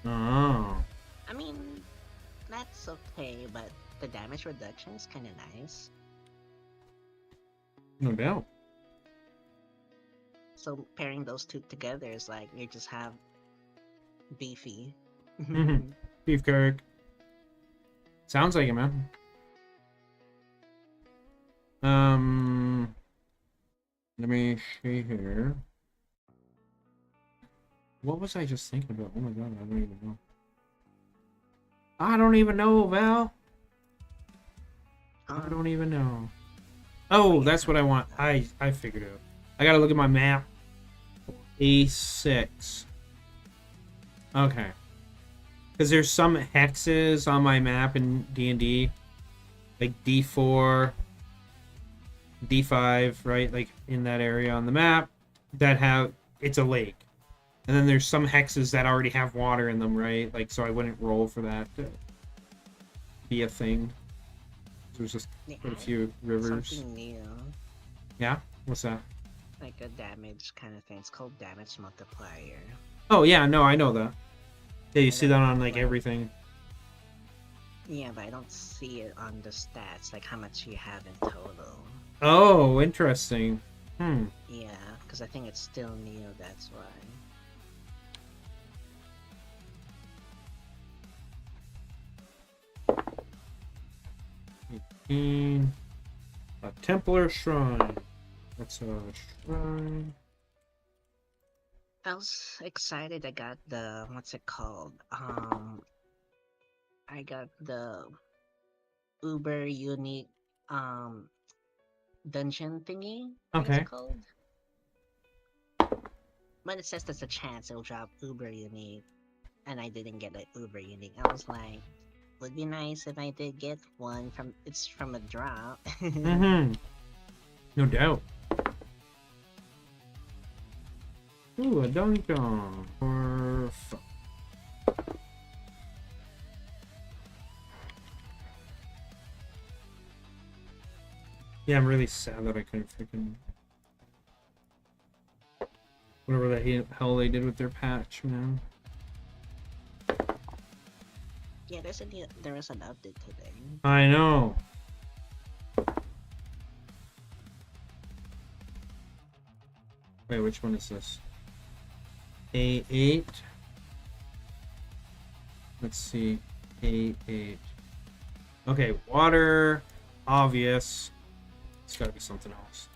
Oh. I mean, that's okay, but the damage reduction is kind of nice. No doubt. So pairing those two together is like you just have beefy. Beef Kirk. Sounds like it, man. Let me see here. What was I just thinking about? Oh my god, I don't even know. I don't even know, Val. I don't even know. Oh, that's what I want. I figured it out. I gotta look at my map. A6. Okay. Because there's some hexes on my map in D&D. Like D4, D5, right? Like in that area on the map that have... It's a lake. And then there's some hexes that already have water in them, right? Like, so I wouldn't roll for that to be a thing. There's just quite a few rivers. Something new. Yeah? What's that? Like a damage kind of thing. It's called damage multiplier. Oh, yeah, no, I know that. Yeah, you I see don't that on, know, like, everything. Yeah, but I don't see it on the stats, like how much you have in total. Oh, interesting. Hmm. Yeah, because I think it's still new, that's why. A Templar Shrine. That's a shrine. I was excited I got the, what's it called? I got the uber unique dungeon thingy. I think Okay. it's called. But it says there's a chance it'll drop uber unique, and I didn't get an uber unique. I was like, would be nice if I did get one from. It's from a drop. Mm-hmm. No doubt. Ooh, a dungeon. Or... Yeah, I'm really sad that I couldn't freaking... Whatever the hell they did with their patch, man. Yeah, there was an update today. I know. Wait, which one is this? A8. Let's see. A8. Okay, water. Obvious. It's gotta be something else.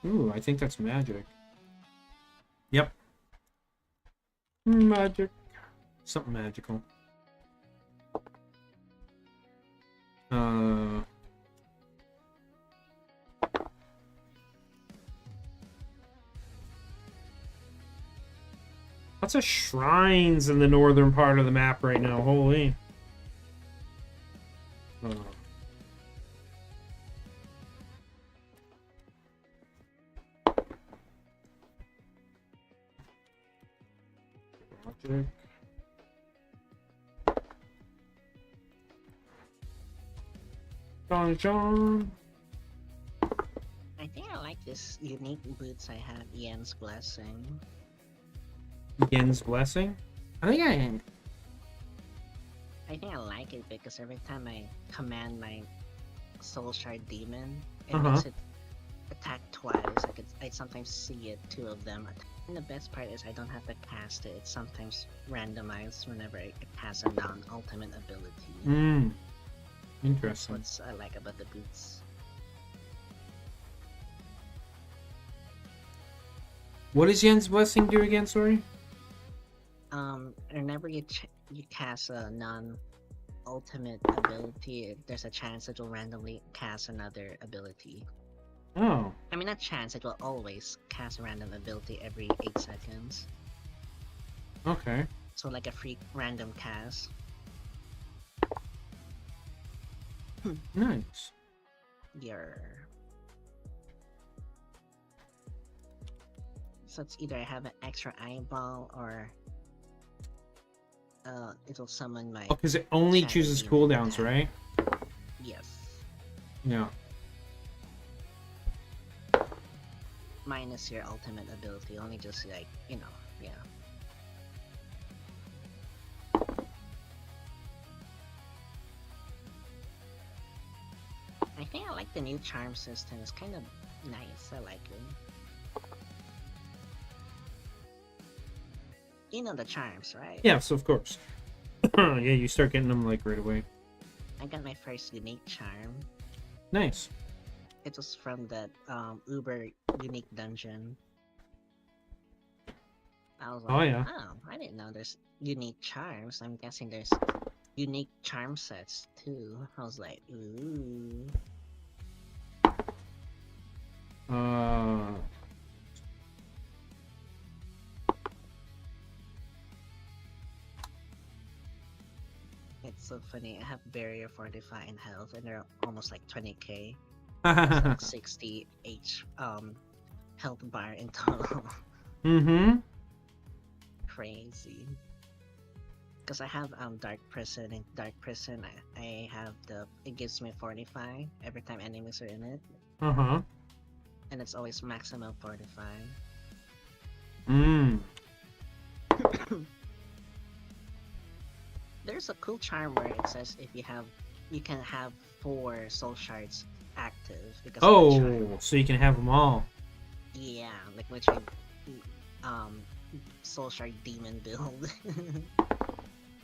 Ooh, I think that's magic. Yep. Magic. Something magical. Lots of shrines in the northern part of the map right now. Holy. Magic. John. I think I like this unique boots I have, Ian's Blessing. Yen's Blessing. I think I think I like it because every time I command my Soul Shard Demon, it Uh-huh. makes it attack twice. I sometimes see it, two of them. And the best part is I don't have to cast it. It's sometimes randomized whenever I cast a non-ultimate ability. Hmm. That's Interesting. what I like about the boots. What does Yen's Blessing do again? Sorry. Whenever you cast a non-ultimate ability, there's a chance it will randomly cast another ability. Oh. I mean, not chance, it will always cast a random ability every 8 seconds. Okay. So like a free random cast. Nice. So it's either I have an extra eyeball or it'll summon my Oh, because it only Shadow chooses Demon cooldowns, attack. right? Yes. Yeah. Minus your ultimate ability, only just like, yeah. I think I like the new charm system. It's kind of nice. I like it. You know the charms, right? Yes, of course. Yeah, you start getting them like right away. I got my first unique charm. Nice. It was from that Uber unique dungeon. I was like, Oh, yeah. oh, I didn't know there's unique charms. I'm guessing there's unique charm sets too. I was like, ooh. It's so funny. I have barrier 45 in health, and they're almost like 20k. It's like 60 health bar in total. Mm-hmm. Crazy. Because I have Dark Prison. In Dark Prison, I have it gives me 45 every time enemies are in it, Uh-huh. and it's always maximum 45. Mm. There's a cool charm where it says if you can have 4 soul shards active because of the charm. Oh, so you can have them all. Yeah, like literally, soul shard demon build.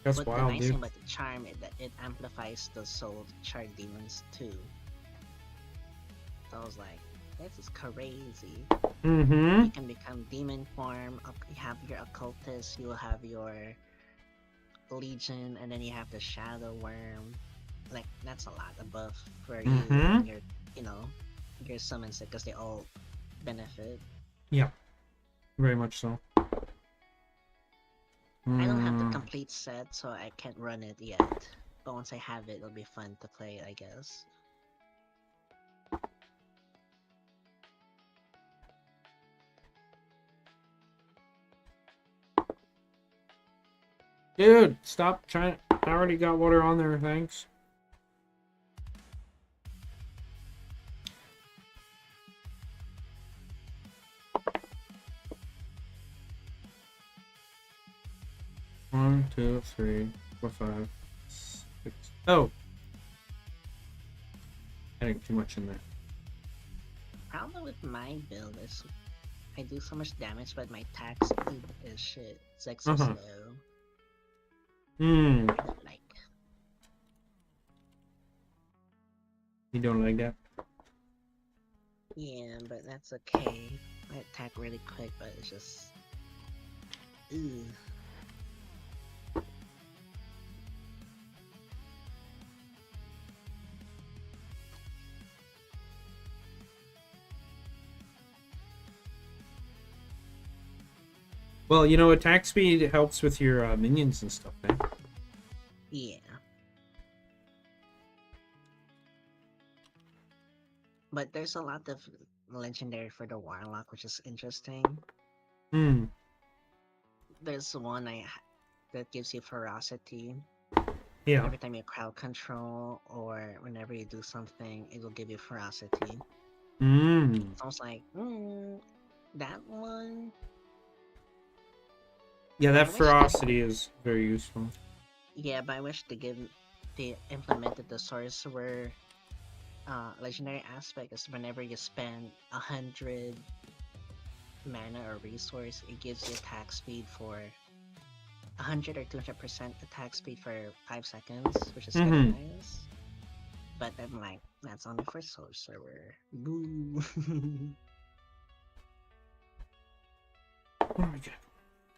That's But the wild, nice dude. thing about the charm is that it amplifies the soul shard demons too. So I was like, this is crazy. Mm-hmm. You can become demon form. You have your occultist. You will have your legion, and then you have the shadow worm. Like that's a lot of buff for you and your, your summons because they all benefit. Yeah. Very much so. I don't have the complete set, so I can't run it yet. But once I have it, it'll be fun to play, I guess. Dude, stop trying. I already got water on there, thanks. One, two, three, four, five, six. Oh! Adding too much in there. Problem with my build is I do so much damage, but my attack speed is shit. It's like so slow. Hmm. I don't like. You don't like that? Yeah, but that's okay. I attack really quick, but it's just. Ugh. Well, attack speed helps with your minions and stuff, eh? Yeah. But there's a lot of legendary for the Warlock, which is interesting. There's one that gives you ferocity. Yeah. Every time you crowd control or whenever you do something, it will give you ferocity. Mm. It's almost like, that one. Yeah, I that wish they, ferocity is very useful. yeah, but I wish they implemented the sorcerer legendary aspect is whenever you spend 100 mana or resource, it gives you attack speed for 100 or 200% attack speed for 5 seconds, which is kind of nice. But I'm like, that's only for sorcerer. Boo. Okay.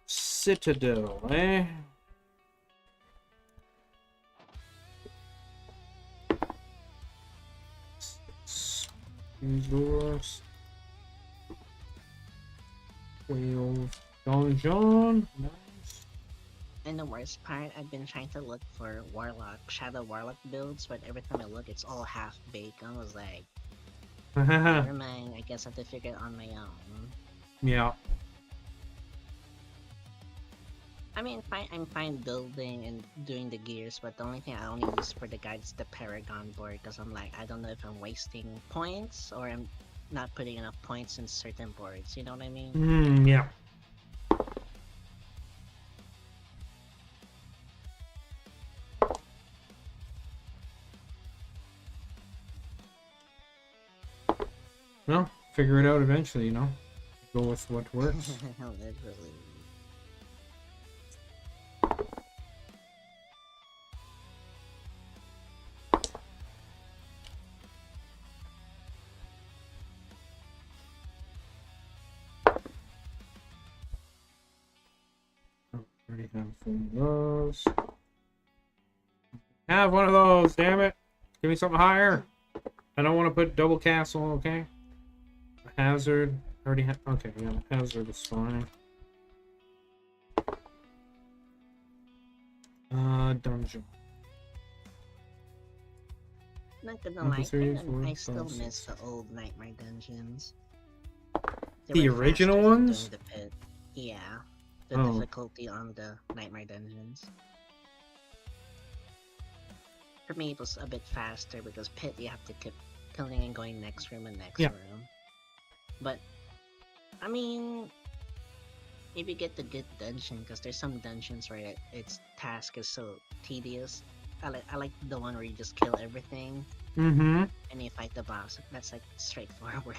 Citadel, eh? Resource. Whale Donjon. Nice. And the worst part, I've been trying to look for Shadow Warlock builds, but every time I look, it's all half baked. I was like, never mind, I guess I have to figure it on my own. Yeah. I mean, I'm fine building and doing the gears, but the only thing I only use for the guide is the Paragon board, because I'm like, I don't know if I'm wasting points or I'm not putting enough points in certain boards, you know what I mean? Yeah. Well, figure it out eventually, you know? Go with what works. Literally. Already have one of those. Have one of those, damn it. Give me something higher. I don't want to put double castle, okay? A hazard. Already have. Okay, yeah, hazard is fine. Dungeon. Not gonna One, lie, two, three, I four, still five, miss six. the old Nightmare dungeons. The Were original faster than ones? doing the pit. Yeah, the Oh. difficulty on the Nightmare dungeons. For me, it was a bit faster because pit you have to keep killing and going next room and next room. But I mean, if you get the good dungeon, because there's some dungeons where its task is so tedious. I like the one where you just kill everything and you fight the boss. That's like straightforward.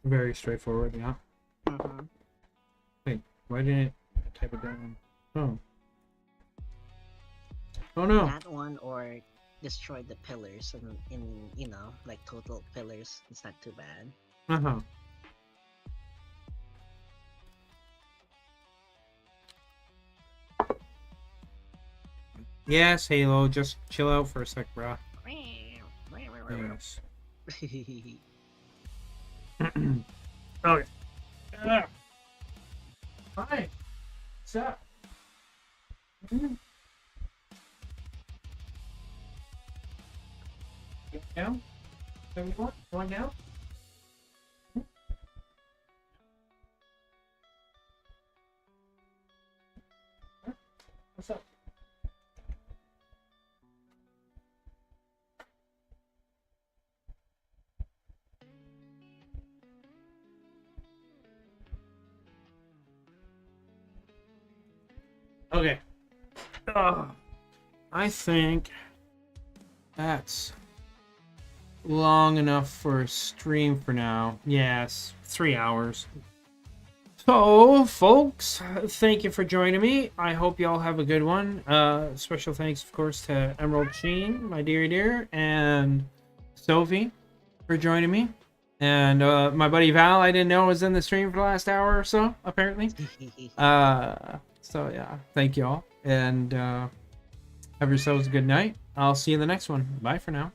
Very straightforward, yeah. Wait, why didn't it type it down? Oh. Oh no. That one or destroy the pillars in you know, like total pillars. It's not too bad. Yes, Halo, just chill out for a sec, bro. Yes. Okay. Hi. What's up? Down? Going down? What's up? Okay. I think that's long enough for a stream for now. Yes, 3 hours. So, folks, thank you for joining me. I hope you all have a good one. Special thanks, of course, to Emerald Sheen, my dear, and Sophie for joining me. And my buddy Val, I didn't know was in the stream for the last hour or so, apparently. So, yeah, thank you all. And have yourselves a good night. I'll see you in the next one. Bye for now.